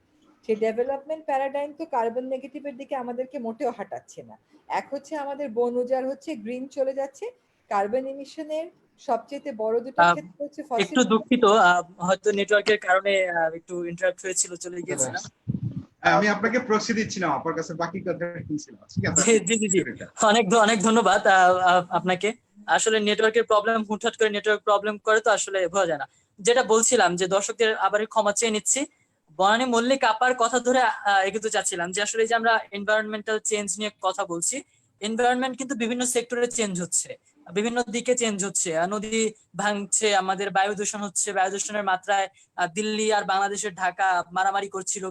সেই ডেভেলপমেন্ট প্যারাডাইম তো কার্বন নেগেটিভের দিকে আমাদেরকে মোটেও হাঁটাচ্ছে না। এক হচ্ছে আমাদের বন উজাড় হচ্ছে, গ্রিন চলে যাচ্ছে, কার্বন এমিশনের সবচেয়ে বড় দুটো ক্ষেত্র হচ্ছে একটু দুঃখিত, হয়তো নেটওয়ার্কের কারণে একটু ইন্টারাপ্ট হয়েছিল, চলে গিয়েছিলাম। আমি আপনাকে প্রক্সি দিচ্ছিলাম, আপনার কাছে বাকি কথা শুনছিলাম। ঠিক আছে, জি জি জি, অনেক ধন্যবাদ আপনাকে। আসলে নেটওয়ার্কের প্রবলেম, হুটহাট করে নেটওয়ার্ক প্রবলেম করে তো আসলে বোঝা যায় না। যেটা বলছিলাম যে দর্শকদের আবার ক্ষমা চেয়ে নিচ্ছি, বনানী মল্লিক আপার কথা ধরে এগোতে চাচ্ছিলাম যে আসলে যে আমরা এনভায়রনমেন্টাল চেঞ্জ নিয়ে কথা বলছি, এনভায়রনমেন্ট কিন্তু বিভিন্ন সেক্টরে চেঞ্জ হচ্ছে, বিভিন্ন দিকে চেঞ্জ হচ্ছে। নদী ভাঙছে, আমাদের বায়ু দূষণ হচ্ছে, বায়ু দূষণের মাত্রায় দিল্লি আর বাংলাদেশের ঢাকা মারামারি করছিল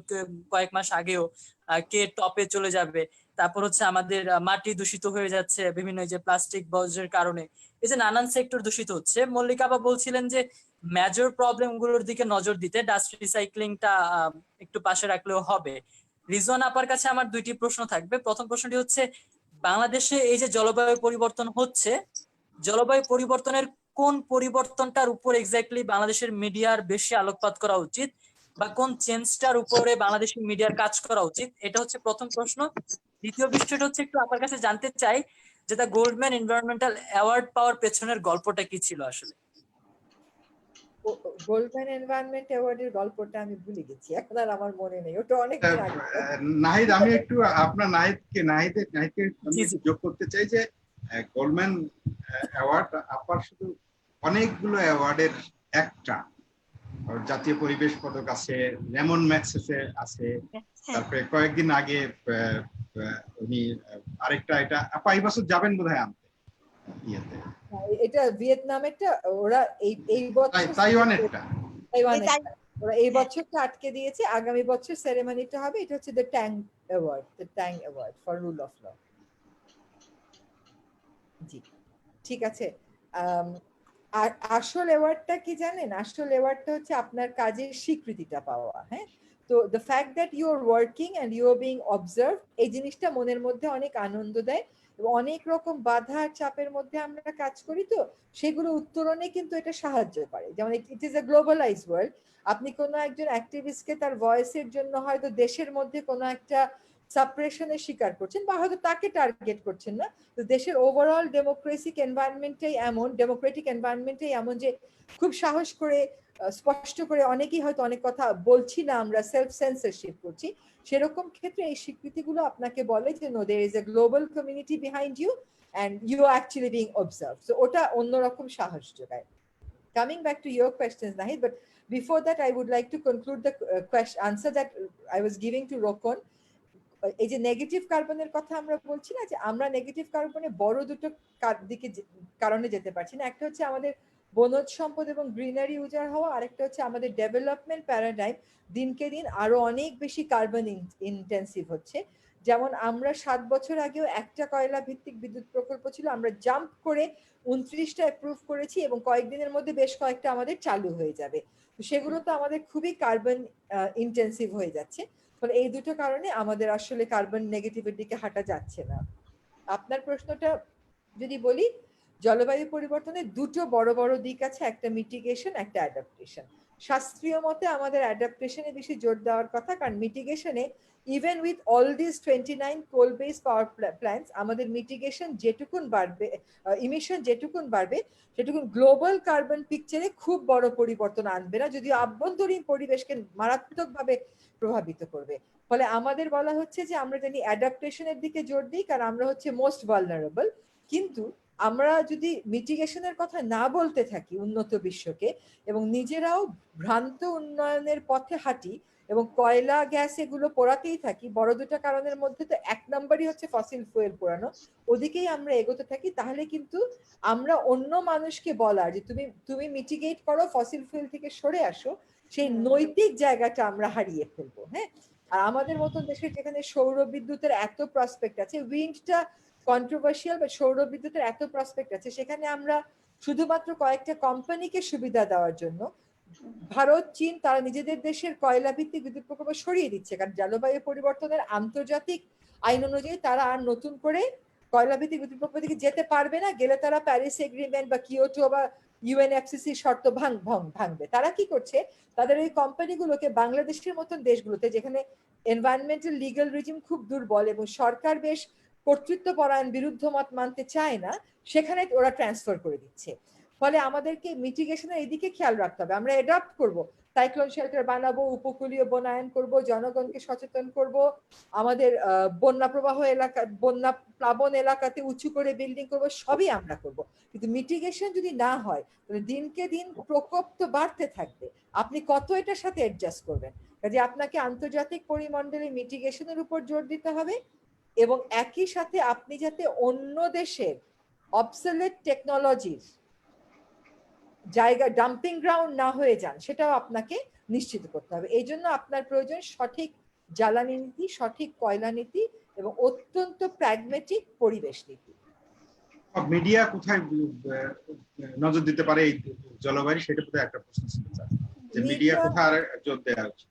কয়েক মাস আগেও, কে টপে চলে যাবে। তারপর হচ্ছে আমাদের মাটি দূষিত হয়ে যাচ্ছে বিভিন্ন এই যে প্লাস্টিক বর্জ্যের কারণে, এই যে নানান সেক্টর দূষিত হচ্ছে। মল্লিকা আপা বলছিলেন যে মেজর প্রবলেম গুলোর দিকে নজর দিতে, ডাস্ট রিসাইক্লিংটা একটু পাশে রাখলেও হবে। রিজন আপার কাছে আমার দুইটি প্রশ্ন থাকবে। প্রথম প্রশ্নটি হচ্ছে, বাংলাদেশে এই যে জলবায়ু পরিবর্তন হচ্ছে, জলবায়ু পরিবর্তনের কোন পরিবর্তনটার উপর এক্স্যাক্টলি বাংলাদেশের মিডিয়ার বেশি আলোকপাত করা উচিত, বা কোন চেঞ্জটার উপরে বাংলাদেশের মিডিয়ার কাজ করা উচিত? এটা হচ্ছে প্রথম প্রশ্ন। দ্বিতীয় বিষয়টা হচ্ছে, একটু আপনার কাছে জানতে চাই যে দ্য গোল্ডম্যান এনভায়রনমেন্টাল অ্যাওয়ার্ড পাওয়ার পেছনের গল্পটা কি ছিল আসলে? গোল্ডম্যান এনভায়রনমেন্ট অ্যাওয়ার্ডের গল্পটা আমি ভুলে গেছি, এখন আর আমার মনে নেই, ওটা অনেক দিন আগে। নাহিদ, আমি একটু আপনার নাহিদকে আমি একটু যোগ করতে চাই যে গোল্ডম্যান অ্যাওয়ার্ড আপার শুধু অনেকগুলো অ্যাওয়ার্ডের একটা, জাতীয় পরিবেশ পদক আছে, লেমন ম্যাক্সেসে আছে, তারপরে কয়েকদিন আগে উনি আরেকটা, এটা আপা এই বছর যাবেন বোধহয় আনতে, ইয়েতে এটা ভিয়েতনামেরটা, ওরা এই বছর তাইওয়ানেরটা, ওরা এই বছরটা আটকে দিয়েছে, আগামী বছর সেরেমনিটা হবে। এটা হচ্ছে the Tang award for rule of law. জি, ঠিক আছে। আর আসল অ্যাওয়ার্ডটা কি জানেন? আসল অ্যাওয়ার্ডটা হচ্ছে আপনার কাজের স্বীকৃতিটা পাওয়া। হ্যাঁ, তো the fact that you are working and you are being observe, এই জিনিসটা মনের মধ্যে অনেক আনন্দ দেয়। এবং অনেক রকম বাধা আর চাপের মধ্যে আমরা কাজ করি, তো সেগুলো উত্তরণে কিন্তু এটা সাহায্য করে। যেমন it is a globalise world. আপনি কোনো একজন অ্যাক্টিভিস্টকে তার ভয়েসের জন্য হয়তো দেশের মধ্যে কোনো একটা সাপ্রেশনের শিকার করছেন, বা হয়তো তাকে টার্গেট করছেন না, তো দেশের ওভারঅল ডেমোক্রেটিক এনভায়রনমেন্টটাই এমন যে খুব সাহস করে স্পষ্ট করে অনেকেই হয়তো অনেক কথা বলছি না, আমরা সেলফ সেন্সরশিপ করছি। সেরকম ক্ষেত্রে এই স্বীকৃতিগুলো আপনাকে বলে যে no, there is a global community behind you and you are actually being observed. So ওটা অন্যরকম সাহস যোগায়। Coming back to your questions, Nahid, but before that I would like to conclude the answer that I was giving to Rokon. এই যে negative কার্বনের কথা আমরা বলছি না, যে আমরা নেগেটিভ কার্বনে বড় দুটো কারণে যেতে পারছি না। একটা হচ্ছে আমাদের বনজ সম্পদ এবং গ্রিনারি উজাড় হওয়া, আরেকটা হচ্ছে আমাদের ডেভেলপমেন্ট প্যারাডাইম দিনকে দিন আরো অনেক বেশি কার্বন ইন্টেন্সিভ হচ্ছে। যেমন আমরা 7 বছর আগেও একটা কয়লা ভিত্তিক বিদ্যুৎ প্রকল্প ছিল, আমরা জাম্প করে 29টা অ্যাপ্রুভ করেছি এবং কয়েকদিনের মধ্যে বেশ কয়েকটা আমাদের চালু হয়ে যাবে। তো সেগুলো তো আমাদের খুবই কার্বন ইন্টেন্সিভ হয়ে যাচ্ছে। ফলে এই দুটো কারণে আমাদের আসলে কার্বন নেগেটিভের দিকে হাঁটা যাচ্ছে না। আপনার প্রশ্নটা যদি বলি, জলবায়ু পরিবর্তনের দুটো বড় বড় দিক আছে, একটা মিটিগেশন, একটা অ্যাডাপ্টেশন। শাস্ত্রীয় মতে আমাদের অ্যাডাপ্টেশনে বেশি জোর দেওয়ার কথা, কারণ মিটিগেশনে even with all this 29 coal base power plants আমাদের মিটিগেশন যেটুকুন বাড়বে, ইমিশন যেটুকুন বাড়বে, সেটুকুন গ্লোবাল কার্বন পিকচারে খুব বড় পরিবর্তন আনবে না, যদিও আভ্যন্তরীণ পরিবেশকে মারাত্মকভাবে প্রভাবিত করবে। ফলে আমাদের বলা হচ্ছে যে আমরা জানি অ্যাডাপ্টেশনের দিকে জোর দিই, কারণ আমরা হচ্ছে মোস্ট ভালনারেবল। কিন্তু আমরা যদি মিটিগেশনের কথা না বলতে থাকি উন্নত বিশ্বকে এবং নিজেরাও ভ্রান্ত উন্নয়নের পথে হাঁটি এবং কয়লা গ্যাস এগুলো পোড়াতেই থাকি, বড় দুটো কারণের মধ্যে তো 1 নম্বরই হচ্ছে ফসিল ফুয়েল পোড়ানো, ওদিকেই আমরা এগোতে থাকি, তাহলে কিন্তু আমরা অন্য মানুষকে বলার যে তুমি মিটিগেট করো, ফসিল ফুয়েল থেকে সরে আসো, সেই নৈতিক জায়গাটা আমরা হারিয়ে ফেলবো। হ্যাঁ, আর আমাদের মতন দেশে যেখানে সৌর বিদ্যুতের এত প্রসপেক্ট আছে, উইন্ডটা কন্ট্রোভার্সিয়াল, বা সৌর বিদ্যুতের এত প্রসপেক্ট আছে, সেখানে আমরা শুধুমাত্র কয়েকটা কোম্পানিকে সুবিধা দেওয়ার জন্য ভারত, চীন তারা নিজেদের দেশের কয়লা ভিত্তিক বিদ্যুৎ প্রকল্প সরিয়ে দিচ্ছে, কারণ জলবায়ু পরিবর্তনের আন্তর্জাতিক আইন অনুযায়ী তারা আর নতুন করে কয়লা ভিত্তিক বিদ্যুৎ প্রকল্প দিকে যেতে পারবে না, গেলে তারা প্যারিস এগ্রিমেন্ট বা কিয়োটো বা ইউএনএফসিসি শর্ত ভাঙবে। তারা কি করছে, তাদের এই কোম্পানিগুলোকে বাংলাদেশের মতন দেশগুলোতে যেখানে এনভায়রনমেন্টাল লিগ্যাল রিজিম খুব দুর্বল এবং সরকার বেশ কর্তৃত্বপরায়ণ বিরুদ্ধ মত মানতে চায় না, সেখানে ওরা ট্রান্সফার করে দিচ্ছে। ফলে আমাদেরকে মিটিগেশনের এদিকে খেয়াল রাখতে হবে। আমরা অ্যাডাপ্ট করব, সাইক্লোন শেল্টার বানাবো, উপকূলীয় বনায়ন করব, জনগণকে সচেতন করব, আমাদের বন্যা প্রবাহ এলাকা, বন্যা প্লাবন এলাকাতে উঁচু করে বিল্ডিং করব, সবই আমরা করব। কিন্তু মিটিগেশন যদি না হয় তাহলে দিনকে দিন প্রকোপ তো বাড়তে থাকবে, আপনি কত এটার সাথে অ্যাডজাস্ট করবেন। কাজে আপনাকে আন্তর্জাতিক পরিমণ্ডলে মিটিগেশনের উপর জোর দিতে হবে এবং একই সাথে আপনি যাতে অন্য দেশের অবসলেট টেকনোলজির জায়গা ডাম্পিং গ্রাউন্ড না হয়ে যান, সেটাও আপনাকে নিশ্চিত করতে হবে। এই জন্য আপনার প্রয়োজন সঠিক জ্বালানি নীতি, সঠিক কয়লা নীতি এবং অত্যন্ত প্র্যাগমেটিক পরিবেশ নীতি। মিডিয়া কোথায় নজর দিতে পারে এই জলবায়ু, সেটা বোধহয় একটা প্রশ্ন ছিল স্যার, যে মিডিয়া কোথায় জোর দেওয়া উচিত?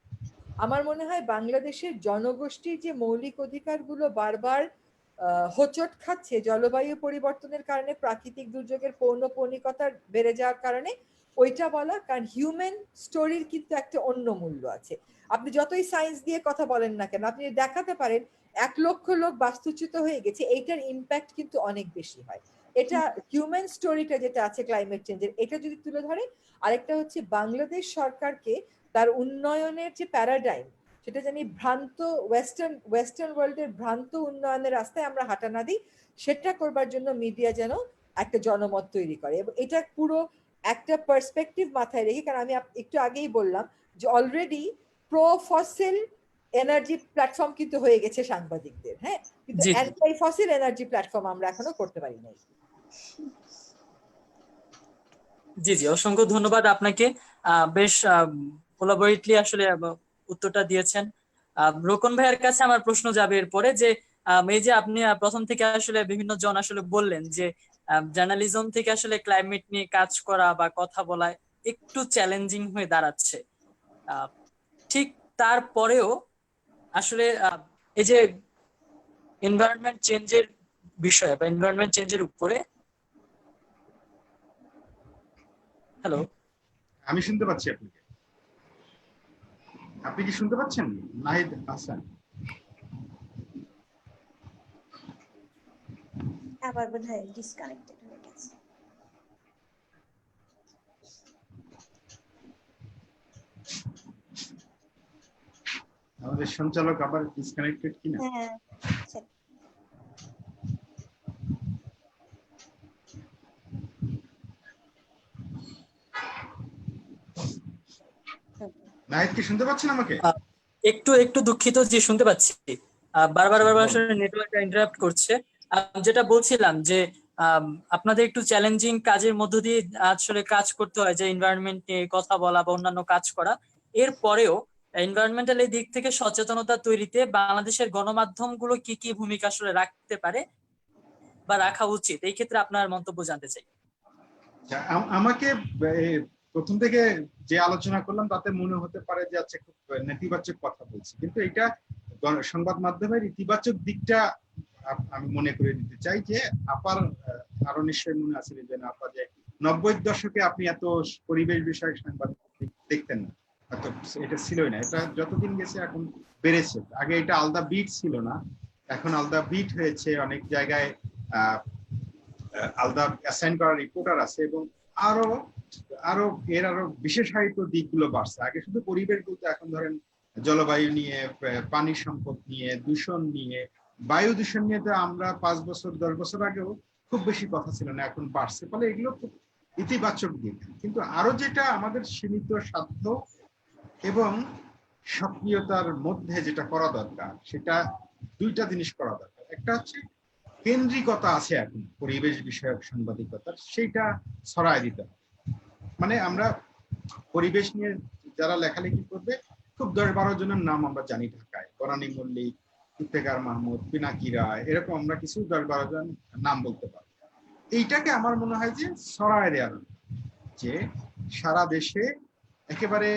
আমার মনে হয় বাংলাদেশের জনগোষ্ঠীর যে মৌলিক অধিকারগুলো বারবার হোঁচট খাচ্ছে জলবায়ু পরিবর্তনের কারণে, প্রাকৃতিক দুর্যোগের পৌনঃপুনিকতা বেড়ে যাওয়ার কারণে, ওইটা বলা। কারণ হিউম্যান স্টোরির কিন্তু একটা অন্য মূল্য আছে। আপনি যতই সায়েন্স দিয়ে কথা বলেন না কেন, আপনি দেখাতে পারেন 1 লক্ষ লোক বাস্তুচ্যুত হয়ে গেছে, এইটার ইম্প্যাক্ট কিন্তু অনেক বেশি হয়। এটা হিউম্যান স্টোরিটা যেটা আছে ক্লাইমেট চেঞ্জের, এটা যদি তুলে ধরে। আরেকটা হচ্ছে বাংলাদেশ সরকারকে তার উন্নয়নের যে প্যারাডাইম, সেটা জানি ভ্রান্ত ওয়েস্টার্ন ওয়ার্ল্ডের ভ্রান্ত উন্নয়নের রাস্তায় আমরা হাঁটা না দিই, সেটা করবার জন্য মিডিয়া যেন একটা জনমত তৈরি করে এবং এটা পুরো একটা পার্সপেক্টিভ মাথায় রেখে। কারণ আমি একটু আগেই বললাম যে already pro fossil energy platform কিন্তু হয়ে গেছে সাংবাদিকদের, হ্যাঁ, কিন্তু অ্যান্টি ফসিল এনার্জি প্ল্যাটফর্ম আমরা এখনো করতে পারি নাই। জি জি, অসংখ্য ধন্যবাদ আপনাকে। বেশ কোলাবোরেটলি আসলে উত্তরটা দিয়েছেন। রোকন ভাইয়ের কাছে আমার প্রশ্ন যাবে এরপরে, যে এই যে আপনি প্রথম থেকে আসলে বিভিন্ন জন আসলে বললেন যে জার্নালিজম থেকে আসলে ক্লাইমেট নিয়ে কাজ করা বা কথা বলা একটু চ্যালেঞ্জিং হয়ে দাঁড়াচ্ছে, ঠিক তারপরেও আসলে এই যে এনভায়রনমেন্ট চেঞ্জের বিষয়ে বা এনভায়রনমেন্ট চেঞ্জের উপরে, হ্যালো, আমি শুনতে পাচ্ছি আপনাকে, আপনি কি শুনতে পাচ্ছেন নাহিদ হাসান? আবার বোধহয় ডিসকানেক্টেড হয়ে গেছে। আমাদের সঞ্চালক আবার ডিসকানেক্টেড কিনা? হ্যাঁ, নাহিদ কি শুনতে পাচ্ছেন আমাকে? একটু একটু দুঃখিত, যে শুনতে পাচ্ছি। বারবার বারবার বলুন। আসলে নেটওয়ার্কটা ইন্টারাপ্ট করছে। যেটা বলছিলাম যে আম, আপনাদের একটু চ্যালেঞ্জিং কাজের মধ্য দিয়ে আসলে কাজ করতে হয়, যে এনভায়রনমেন্ট নিয়ে কথা বলা বা অন্যান্য কাজ করা। এরপরেও এনভায়রনমেন্টাল এই দিক থেকে সচেতনতা তৈরিতে বাংলাদেশের গণমাধ্যমগুলো কি কি ভূমিকা আসলে রাখতে পারে বা রাখা উচিত, এই ক্ষেত্রে আপনার মন্তব্য জানতে চাই। আচ্ছা, আমাকে প্রথম থেকে যে আলোচনা করলাম তাতে মনে হতে পারে যে আচ্ছা খুব নেতিবাচক কথা বলছি, কিন্তু এটা সংবাদ মাধ্যমের ইতিবাচক দিকটা আমি মনে করে দিতে চাই। যে আপার আরো নিশ্চয়ই মনে আছে যে আপা, যে 90-এর দশকে আপনি এত পরিবেশ বিষয়ক সাংবাদিক দেখতেন না, এত এটা ছিলই না। এটা যতদিন গেছে এখন বেড়েছে। আগে এটা আলাদা বিট ছিল না, এখন আলাদা বিট হয়েছে। অনেক জায়গায় আলাদা অ্যাসাইন করা রিপোর্টার আছে, এবং আরো আরো আরো বিশেষায়িত দিকগুলো বাড়ছে। আগে শুধু পরিবেশ বলতে, এখন ধরেন জলবায়ু নিয়ে, পানি সম্পদ নিয়ে, দূষণ নিয়ে, বায়ু দূষণ নিয়ে তো আমরা 5 বছর 10 বছর আগেও খুব বেশি কথা ছিল না, এখন বাড়ছে। ফলে এগুলো খুব ইতিবাচক দিক। কিন্তু আরো যেটা আমাদের সীমিত সাধ্য এবং সক্রিয়তার মধ্যে যেটা করা দরকার, সেটা দুইটা জিনিস করা দরকার। একটা হচ্ছে কেন্দ্রিকতা আছে এখন পরিবেশ বিষয়ক সাংবাদিকতার, সেইটা ছড়ায় দিতে হবে। মানে আমরা পরিবেশ নিয়ে যারা লেখালেখি করবে, খুব 10-12 জনের নাম আমরা জানি ঢাকায়, বনানী মল্লিক, ইফতেখার মাহমুদ, পিনাকি রায়, এরকম আমরা কিছু 10-12 জন নাম বলতে পারি। এইটাকে আমার মনে হয় যে ছড়ায় দেওয়া দরকার, যে সারা দেশে একেবারে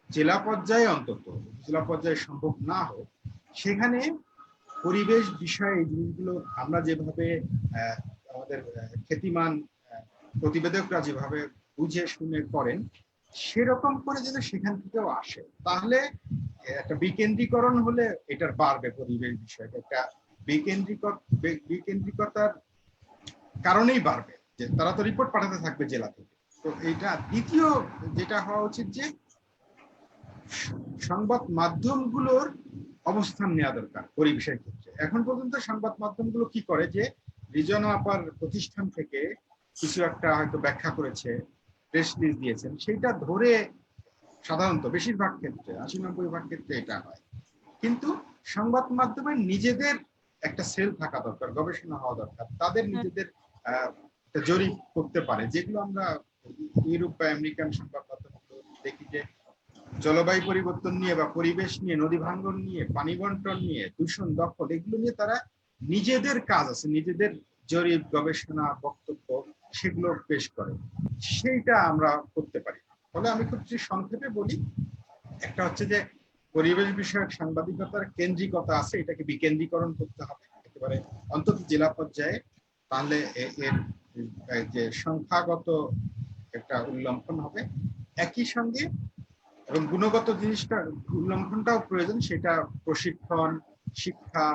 জেলা পর্যায়ে, অন্তত জেলা পর্যায়ে সম্ভব না হোক, সেখানে পরিবেশ বিষয়ে এই জিনিসগুলো আমরা যেভাবে আমাদের খ্যাতিমান প্রতিবেদকরা যেভাবে বুঝে শুনে করেন, সেরকম করে যেন সেখান থেকেও আসে, তাহলে একটা বিকেন্দ্রীকরণ হলে এটার বাড়বে পরিবেশ বিষয়টা। একটা বিকেন্দ্রিকতার কারণেই বাড়বে, যে তারা তো রিপোর্ট পাঠাতে থাকবে জেলা থেকে। তো এটা দ্বিতীয় যেটা হওয়া উচিত, যে সংবাদ মাধ্যমগুলোর অবস্থান নেওয়া দরকার পরিবেশের ক্ষেত্রে। এখন পর্যন্ত সংবাদ মাধ্যমগুলো কি করে, যে রিজনা আপার প্রতিষ্ঠান থেকে কিছু একটা হয়তো ব্যাখ্যা করেছে, প্রেস রিলিজ দিয়েছেন, সেইটা ধরে সাধারণত বেশিরভাগ ক্ষেত্রে 80-90% ক্ষেত্রে এটা হয়। কিন্তু সংবাদ মাধ্যমের নিজেদের একটা সেল থাকা দরকার, গবেষণা হওয়া দরকার, তাদের নিজেদের জরিপ করতে পারে, যেগুলো আমরা ইউরোপ বা আমেরিকান সংবাদ মাধ্যম দেখি, যে জলবায়ু পরিবর্তন নিয়ে বা পরিবেশ নিয়ে, নদী ভাঙ্গন নিয়ে, পানি বন্টন নিয়ে, দূষণ, দখল, এগুলো নিয়ে তারা নিজেদের কাজ আছে, নিজেদের জরিপ, গবেষণা, বক্তব্য সেগুলো পেশ করে। সেইটা আমরা করতে পারি। ফলে আমি খুব সংক্ষেপে বলি, একটা হচ্ছে যে পরিবেশ বিষয়ক সাংবাদিকতার কেন্দ্রিকতা আছে, এটাকে বিকেন্দ্রীকরণ করতে হবে একেবারে অন্তত জেলা পর্যায়ে। তাহলে এর যে সংখ্যাগত একটা উল্লঙ্ঘন হবে, একই সঙ্গে এবং গুণগত জিনিসটা উল্লঙ্ঘনটাও প্রয়োজন, সেটা প্রশিক্ষণ, শিক্ষা,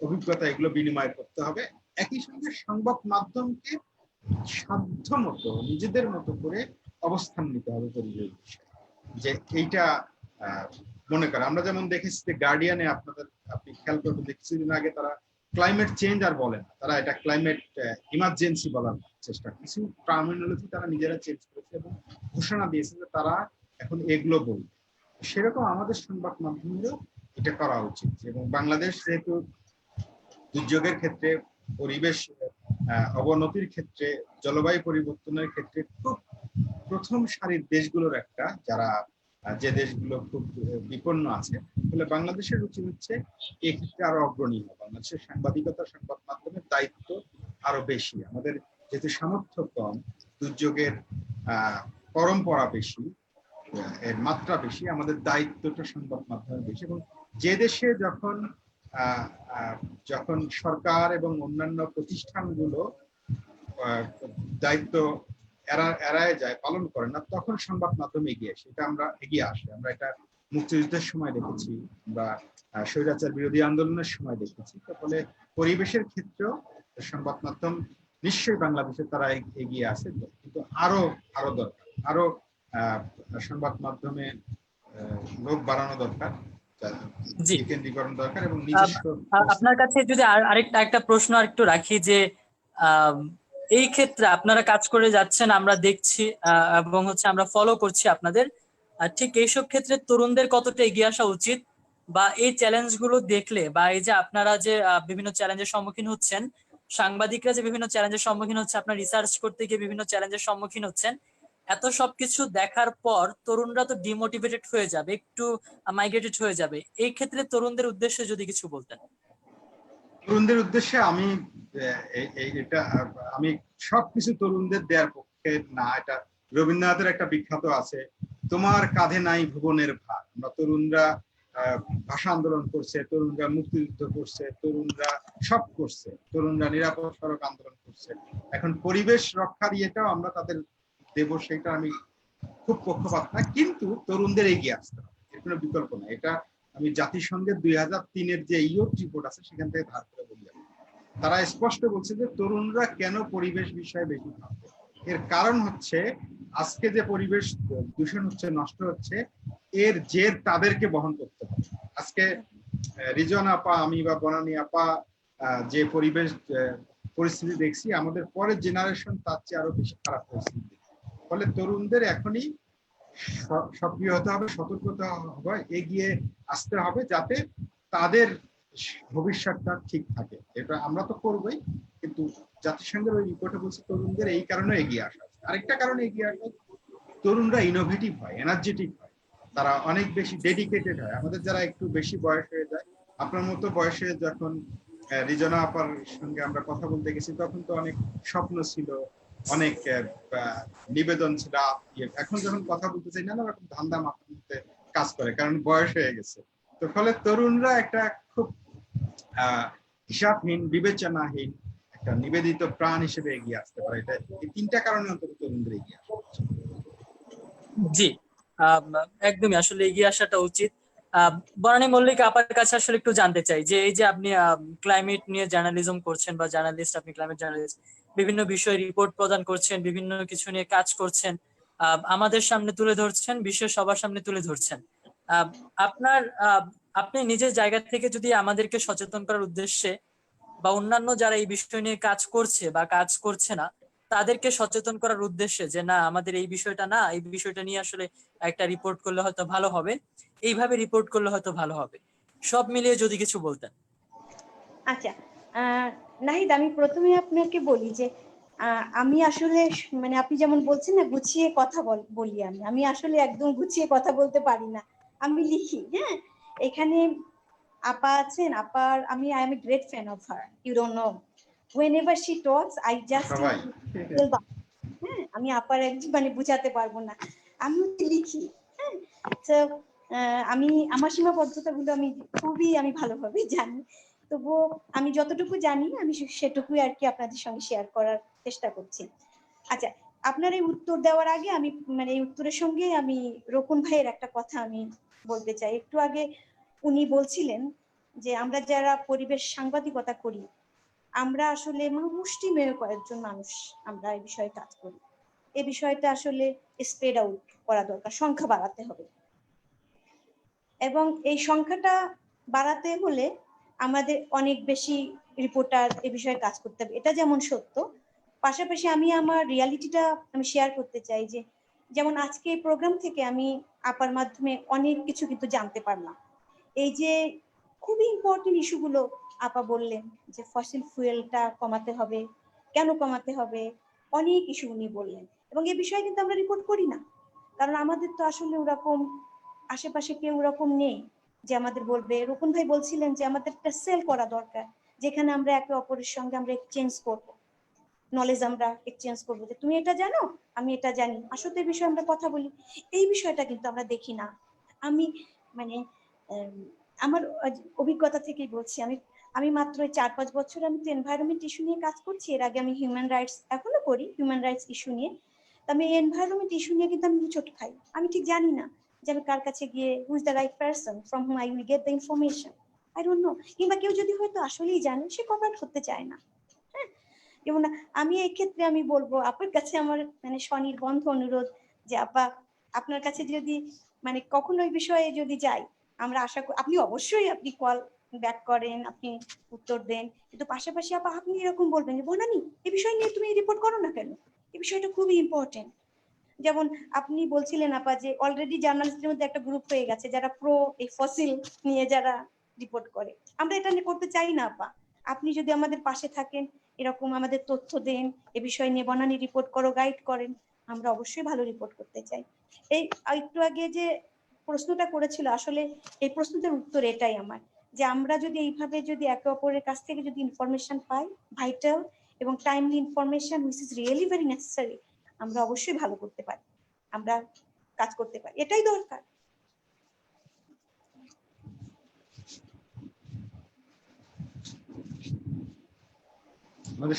অভিজ্ঞতা এগুলো বিনিময় করতে হবে। একই সঙ্গে সংবাদ মাধ্যমকে সাধ্য মতো নিজেদের মতো করে অবস্থান নিতে হবে পরিবেশ বিষয়ে। যে এইটা মনে করে আমরা যেমন দেখেছি যে গার্ডিয়ানে আপনি খেয়াল করবেন যে কিছুদিন আগে তারা ক্লাইমেট চেঞ্জ আর বলে না, তারা এটা ক্লাইমেট ইমার্জেন্সি বলার চেষ্টা, কিছু টার্মিনোলজি তারা নিজেরা চেঞ্জ করেছে এবং ঘোষণা দিয়েছে যে তারা এখন এগুলো বলবে। সেরকম আমাদের সংবাদ মাধ্যমেরও এটা করা উচিত। এবং বাংলাদেশ যেহেতু দুর্যোগের ক্ষেত্রে, পরিবেশ অবনতির ক্ষেত্রে, জলবায়ু পরিবর্তনের ক্ষেত্রে খুব প্রথম সারির দেশগুলোর একটা, যারা যে দেশগুলো খুব বিপন্ন আছে, ফলে বাংলাদেশের উচিত হচ্ছে এক্ষেত্রে আরো অগ্রণী হওয়া। বাংলাদেশের সাংবাদিকতা, সংবাদ মাধ্যমের দায়িত্ব আরো বেশি। আমাদের যেহেতু সামর্থ্য কম, দুর্যোগের পরম্পরা বেশি, এর মাত্রা বেশি, আমাদের দায়িত্বটা সংবাদ মাধ্যমের বেশি। এবং যে দেশে যখন সরকার এবং অন্যান্য প্রতিষ্ঠানগুলো দায়িত্ব এড়ায় যায়, পালন করে না, তখন সংবাদ মাধ্যম এগিয়ে আসে। আমরা এটা মুক্তিযুদ্ধের সময় দেখেছি, বা স্বৈরাচার বিরোধী আন্দোলনের সময় দেখেছি। ফলে পরিবেশের ক্ষেত্রেও সংবাদ মাধ্যম নিশ্চয়ই বাংলাদেশে তারা এগিয়ে আসে, কিন্তু আরো দরকার, আরো সংবাদ মাধ্যমে লোক বাড়ানো দরকার, জি, কেন্দ্রীকরণ দরকার, এবং নিজস্ব। আপনার কাছে যদি আরেকটা প্রশ্ন আরেকটু রাখি, যে এই ক্ষেত্রে আপনারা কাজ করে যাচ্ছেন, আমরা দেখছি এবং আমরা ফলো করছি আপনাদের। ঠিক এইসব ক্ষেত্রে তরুণদের কতটা এগিয়ে আসা উচিত, বা এই চ্যালেঞ্জগুলো দেখলে বা এই যে আপনারা যে বিভিন্ন চ্যালেঞ্জের সম্মুখীন হচ্ছেন, সাংবাদিকরা যে বিভিন্ন চ্যালেঞ্জের সম্মুখীন হচ্ছে, আপনার রিসার্চ করতে গিয়ে বিভিন্ন চ্যালেঞ্জের সম্মুখীন হচ্ছেন, এত সবকিছু দেখার পর তরুণরা তো ডিমোটিভেটেড হয়ে যাবে, একটু মাইগ্রেটেড হয়ে যাবে। এই ক্ষেত্রে তরুণদের উদ্দেশ্যে যদি কিছু বলতেন। তরুণদের উদ্দেশ্যে আমি এটা আমি সবকিছু তরুণদের দেওয়ার পক্ষে না। এটা রবীন্দ্রনাথের একটা বিখ্যাত আছে, তোমার কাঁধে নাই ভুবনের ভার। আমরা তরুণরা ভাষা আন্দোলন করছে, তরুণরা মুক্তিযুদ্ধ করছে, তরুণরা সব করছে, তরুণরা নিরাপদ সড়ক আন্দোলন করছে। এখন পরিবেশ রক্ষার ইয়েটাও আমরা তাদের দেব, সেটা আমি খুব পক্ষপাত না, কিন্তু তরুণদের এগিয়ে আসতে হবে, এর কোনো বিকল্প না। এটা আমি জাতিসংঘের 2003-এর যে ইয়ট রিপোর্ট আছে সেখান থেকে ধার করে বলি। তারা স্পষ্ট বলছে যে তরুণরা কেন পরিবেশ বিষয়ে বেশি ভাববে। এর কারণ হচ্ছে আজকে যে পরিবেশ দূষণ হচ্ছে, নষ্ট হচ্ছে, এর জের তাদেরকে বহন করতে হবে। আজকে রিজন আপা, আমি বা বনানী আপা যে পরিবেশ পরিস্থিতি দেখছি, আমাদের পরের জেনারেশন তার চেয়ে আরো বেশি খারাপ পরিস্থিতি। ফলে তরুণদের এখনই সক্রিয় হতে হবে, সতর্কতা হবে, এগিয়ে আসতে হবে, যাতে তাদের ভবিষ্যৎটা ঠিক থাকে। এটা আমরা তো করবোই, কিন্তু জাতিসংঘের ওই রিপোর্টে বলছে তরুণদের এই কারণে এগিয়ে আসা। আরেকটা কারণে এগিয়ে আসা, তরুণরা ইনোভেটিভ হয়, এনার্জেটিক হয়, তারা অনেক বেশি ডেডিকেটেড হয়। আমাদের যারা একটু বেশি বয়স হয়ে যায়, আপনার মতো বয়সে যখন রিজনা আপার সঙ্গে আমরা কথা বলতে গেছি, তখন তো অনেক স্বপ্ন ছিল, অনেক নিবেদন ছিল। এখন যখন কথা বলতে চাই, নানা রকম ধান্দা মাথার মধ্যে কাজ করে, কারণ বয়স হয়ে গেছে। তো ফলে তরুণরা একটা খুব হিসাবহীন, বিবেচনাহীন একটা নিবেদিত প্রাণ হিসেবে এগিয়ে আসতে পারে। এটা এই তিনটা কারণে অন্তত তরুণদের এগিয়ে আসা। জি, একদমই আসলে এগিয়ে আসাটা উচিত। বনানী মল্লিক আপার কাছে আসলে একটু জানতে চাই যে এই যে আপনি ক্লাইমেট নিয়ে জার্নালিজম করছেন বা জার্নালিস্ট, আপনি ক্লাইমেট জার্নালিস্ট, বিভিন্ন বিষয়ে রিপোর্ট প্রদান করছেন, বিভিন্ন কিছু নিয়ে কাজ করছেন, আমাদের সামনে তুলে ধরছেন, বিশ্বের সবার সামনে তুলে ধরছেন। আপনার আপনি নিজের জায়গা থেকে যদি আমাদেরকে সচেতন করার উদ্দেশ্যে বা অন্যান্য যারা এই বিষয় নিয়ে কাজ করছে বা কাজ করছে না, তাদেরকে সচেতন করার উদ্দেশ্যে যে না, আমাদের এই বিষয়টা না, এই বিষয়টা নিয়ে আসলে একটা রিপোর্ট করলে হয়তো ভালো হবে, এইভাবে রিপোর্ট করলে হয়তো ভালো হবে, সব মিলিয়ে যদি কিছু বলতেন। আচ্ছা, নাহিদ, আমি প্রথমে আপনাকে বলি যে আমি আসলে মানে আপনি যেমন বলছেন না গুছিয়ে কথা বলি, আমি আসলে একদম গুছিয়ে কথা বলতে পারি না, আমি লিখি। হ্যাঁ, এখানে আপা আছেন, আপার আমি I am a great fan of her, you don't know, whenever she talks I just হ্যাঁ, আমি আপার একদম মানে বুঝাতে পারবো না, আমি লিখি। হ্যাঁ, তো আমি আমার সীমাবদ্ধতাগুলো আমি ভালোভাবে জানি, তবুও আমি যতটুকু জানি আমি সেটুকুই আর কি আপনাদের সঙ্গে শেয়ার করার চেষ্টা করছি। আচ্ছা, আপনার এই উত্তর দেওয়ার আগে আমি মানে এই উত্তরের সঙ্গে আমি রকুন ভাইয়ের একটা কথা আমি বলতে চাই। একটু আগে উনি বলছিলেন যে আমরা যারা পরিবেশ সাংবাদিকতা করি, আমরা আসলে মুষ্টিমেয় কয়েকজন মানুষ আমরা এই বিষয়ে কাজ করি। এই বিষয়টা আসলে স্প্রেড আউট করা দরকার, সংখ্যা বাড়াতে হবে, এবং এই সংখ্যাটা বাড়াতে হলে আমাদের অনেক বেশি রিপোর্টার এ বিষয়ে কাজ করতে হবে, এটা যেমন সত্য। পাশাপাশি আমি আমার রিয়ালিটিটা আমি শেয়ার করতে চাই যে যেমন আজকে এই প্রোগ্রাম থেকে আমি আপার মাধ্যমে অনেক কিছু কিন্তু জানতে পারলাম। এই যে খুবই ইম্পর্টেন্ট ইস্যুগুলো আপা বললেন যে ফসিল ফুয়েলটা কমাতে হবে, কেন কমাতে হবে, অনেক ইস্যু উনি বললেন, এবং এই বিষয়ে কিন্তু আমরা রিপোর্ট করি না, কারণ আমাদের তো আসলে ওরকম আশেপাশে কেউ ওরকম নেই যে আমাদের বলবে। রকুন ভাই বলছিলেন যে আমাদের একটা সেল করা দরকার, যেখানে আমরা একে অপরের সঙ্গে আমরা এক্সচেঞ্জ করবো, নলেজ আমরা এক্সচেঞ্জ করবো, যে তুমি এটা জানো, আমি এটা জানি, আসলে এই বিষয়ে আমরা কথা বলি। এই বিষয়টা কিন্তু আমরা দেখি না। আমি মানে আমার অভিজ্ঞতা থেকেই বলছি, আমি মাত্র 4-5 বছর আমি তো এনভায়রনমেন্ট ইস্যু নিয়ে কাজ করছি, এর আগে আমি হিউম্যান রাইটস এখনো করি, হিউম্যান রাইটস ইস্যু নিয়ে। আমি এনভায়রনমেন্ট ইস্যু নিয়ে কিন্তু আমি ছোট খাই, আমি ঠিক জানি না যে আমি কার কাছে গিয়ে who is the right person from hmm I will get the information, I don't know. কিংবা কেউ যদি হয়তো আসলেই জানে, সে কভার করতে চায় না। হ্যাঁ, যেমন আমি এই ক্ষেত্রে আমি বলবো আপনার কাছে আমার মানে স্বনির্বন্ধ অনুরোধ যে আপা, আপনার কাছে যদি মানে কখনো ওই বিষয়ে যদি যাই, আমরা আশা করি আপনি অবশ্যই আপনি কল ব্যাক করেন, আপনি উত্তর দেন, কিন্তু পাশাপাশি আপা আপনি এরকম বলবেন যে বনানী এই বিষয় নিয়ে তুমি রিপোর্ট করো না কেন, এই বিষয়টা খুবই ইম্পর্টেন্ট। যেমন আপনি বলছিলেন আপা যে অলরেডি জার্নালিস্টদের মধ্যে একটা গ্রুপ হয়ে গেছে যারা প্রো এই ফসিল নিয়ে যারা রিপোর্ট করে। আমরা এটা নিয়ে করতে চাই না আপা, আপনি যদি আমাদের পাশে থাকেন, এরকম আমাদের তথ্য দেন, এ বিষয় নিয়ে বনানী রিপোর্ট করো গাইড করেন, আমরা অবশ্যই ভালো রিপোর্ট করতে চাই। এই একটু আগে যে প্রশ্নটা করেছিল, আসলে এই প্রশ্নটার উত্তর এটাই আমার, যে আমরা যদি এইভাবে যদি একে অপরের কাছ থেকে যদি ইনফরমেশন পাই, ভাইটাল এবং timely information which is really very necessary, আমরা অবশ্যই ভালো করতে পারি, আমরা কাজ করতে পারি, এটাই দরকার। আমাদের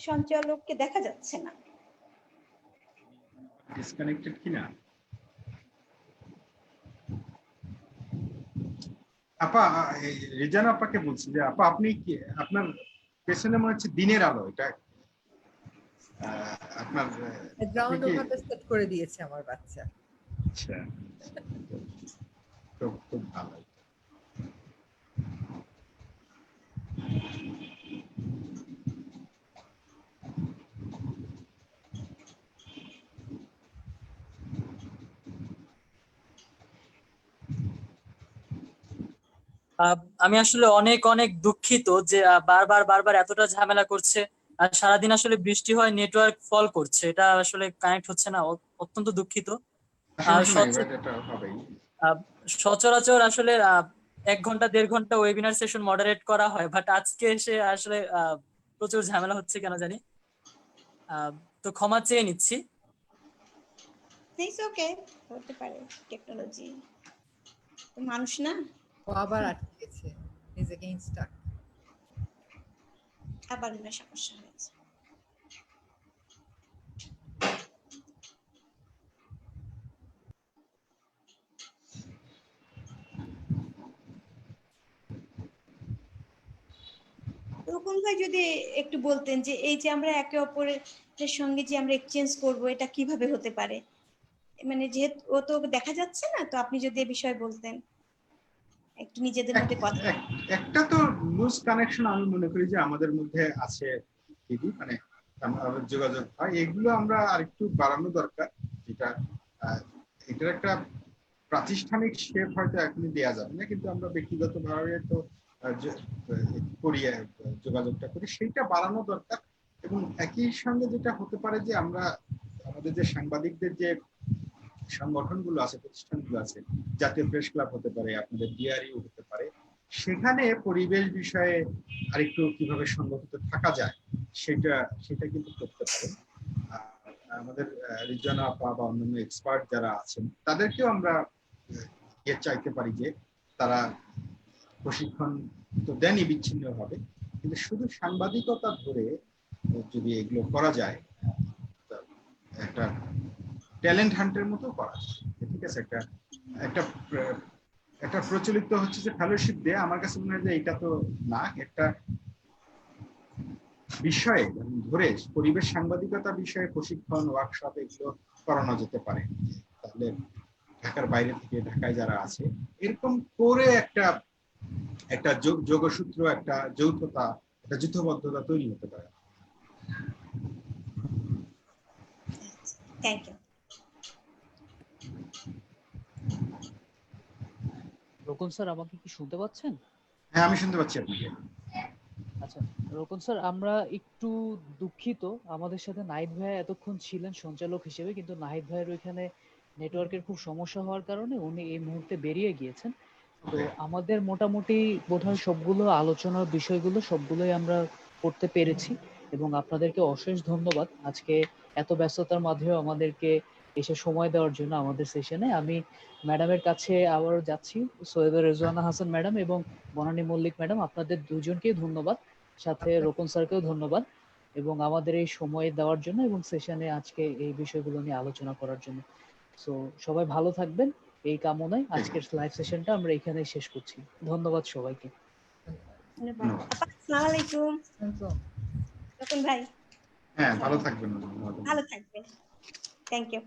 সঞ্চালককে দেখা যাচ্ছে না, ডিসকানেক্টেড কিনা। আপা, রিজান আপাকে বলছি যে আপা আপনি কি আপনার পেছনে মনে হচ্ছে দিনের আলো, এটা আপনার গ্রাউন্ড ওখানটা সেট করে দিয়েছে আমার বাচ্চা। আচ্ছা, খুব ভালো। আমি আসলে অনেক অনেক দুঃখিত যে বারবার বারবার এতটা ঝামেলা করছে, আর সারাদিন আসলে বৃষ্টি হয়, নেটওয়ার্ক ফল করছে, এটা আসলে কানেক্ট হচ্ছে না, অত্যন্ত দুঃখিত। এটা হবেই। সচরাচর আসলে 1 ঘন্টা 1.5 ঘন্টা ওয়েবিনার সেশন মডারেট করা হয়, বাট আজকে এসে আসলে প্রচুর ঝামেলা হচ্ছে কেন জানি, তো ক্ষমা চেয়ে নিচ্ছি। ইটস ওকে, হতে পারে, টেকনোলজি তো মানুষ না। ও আবার আটকে গেছে, ইজ अगेन স্টাক, আবার না সমস্যা হয়েছে। রকম ভাই যদি একটু বলতেন যে এই যে আমরা একে অপরের সঙ্গে যে আমরা এক্সচেঞ্জ করব, এটা কিভাবে হতে পারে, মানে যেহেতু ও তো দেখা যাচ্ছে না, তো আপনি যদি এ বিষয়ে বলতেন একটু নিজেদের মধ্যে কথা। একটা তো লুজ কানেকশন আমি মনে করি যে আমাদের মধ্যে আছে দিদি, মানে আমাদের যোগাযোগ হয়, এগুলো আমরা আরেকটু বাড়ানো দরকার। যেটা এটার একটা প্রাতিষ্ঠানিক শেপ হয়তো এখনই দেওয়া যাবে না, কিন্তু আমরা ব্যক্তিগতভাবে তো করি, যোগাযোগটা করি, সেইটা বাড়ানো দরকার। এবং একই সঙ্গে যেটা হতে পারে যে আমরা আমাদের যে সাংবাদিকদের যে সংগঠনগুলো আছে, প্রতিষ্ঠানগুলো আছে, জাতীয় প্রেস ক্লাব হতে পারে, আপনাদের ডিআরইউ হতে পারে, সেখানে পরিবেশ বিষয়ে আরেকটু কিভাবে সংগঠিত থাকা যায় সেটা কিন্তু করতে পারে। আমাদের রিজনা আপা বা অন্যান্য এক্সপার্ট যারা আছেন তাদেরকেও আমরা চাইতে পারি যে তারা প্রশিক্ষণ তো দেনই বিচ্ছিন্ন হবে, কিন্তু শুধু সাংবাদিকতা ধরে যদি এগুলো করা যায়, একটা ট্যালেন্ট হান্টের মতো করা যায়। ঠিক আছে, একটা একটা একটা প্রচলিত হচ্ছে যে ফেলোশিপ দেয়া, আমার কাছে মনে হয় যে এটা তো না, একটা বিষয়ে ধরে পরিবেশ সাংবাদিকতা বিষয়ে প্রশিক্ষণ, ওয়ার্কশপ এগুলো করানো যেতে পারে। তাহলে ঢাকার বাইরে থেকে ঢাকায় যারা আছে এরকম করে একটা একটা যোগসূত্র, একটা যৌথতা, একটা যুদ্ধবদ্ধতা তৈরি হতে পারে। Thank you. রোকন স্যার, আমাকে কি শুনতে পাচ্ছেন? হ্যাঁ, আমি শুনতে পাচ্ছি আপনাকে। আচ্ছা রোকন স্যার, আমরা একটু দুঃখিত, আমাদের সাথে নাহিদ ভাই এতক্ষণ ছিলেন সঞ্চালক হিসেবে, কিন্তু নাহিদ ভাইয়ের ওইখানে নেটওয়ার্কের খুব সমস্যা হওয়ার কারণে উনি এই মুহূর্তে বেরিয়ে গিয়েছেন। তো আমাদের মোটামুটি বোধহয় সবগুলো আলোচনার বিষয়গুলো সবগুলোই আমরা করতে পেরেছি, এবং আপনাদেরকে অশেষ ধন্যবাদ আজকে এত ব্যস্ততার মাঝেও আমাদেরকে এসে সময় দেওয়ার জন্য আমাদের সেশনে। আমি ম্যাডামের কাছে আবারও যাচ্ছি, সৈয়দ রেজওয়ানা হাসান ম্যাডাম এবং বনানী মল্লিক ম্যাডাম, আপনাদের দুজনকেই ধন্যবাদ, সাথে রোকন স্যারকেও ধন্যবাদ এবং আমাদের এই সময় দেওয়ার জন্য এবং সেশনে আজকে এই বিষয়গুলো নিয়ে আলোচনা করার জন্য। সো সবাই ভালো থাকবেন, এই কামনায় আজকের লাইভ সেশনটা আমরা এখানেই শেষ করছি। ধন্যবাদ সবাইকে। ধন্যবাদ। আপা, আসসালামু আলাইকুম। রকম ভাই, হ্যাঁ, ভালো থাকবেন। ভালো থাকবেন। Thank you.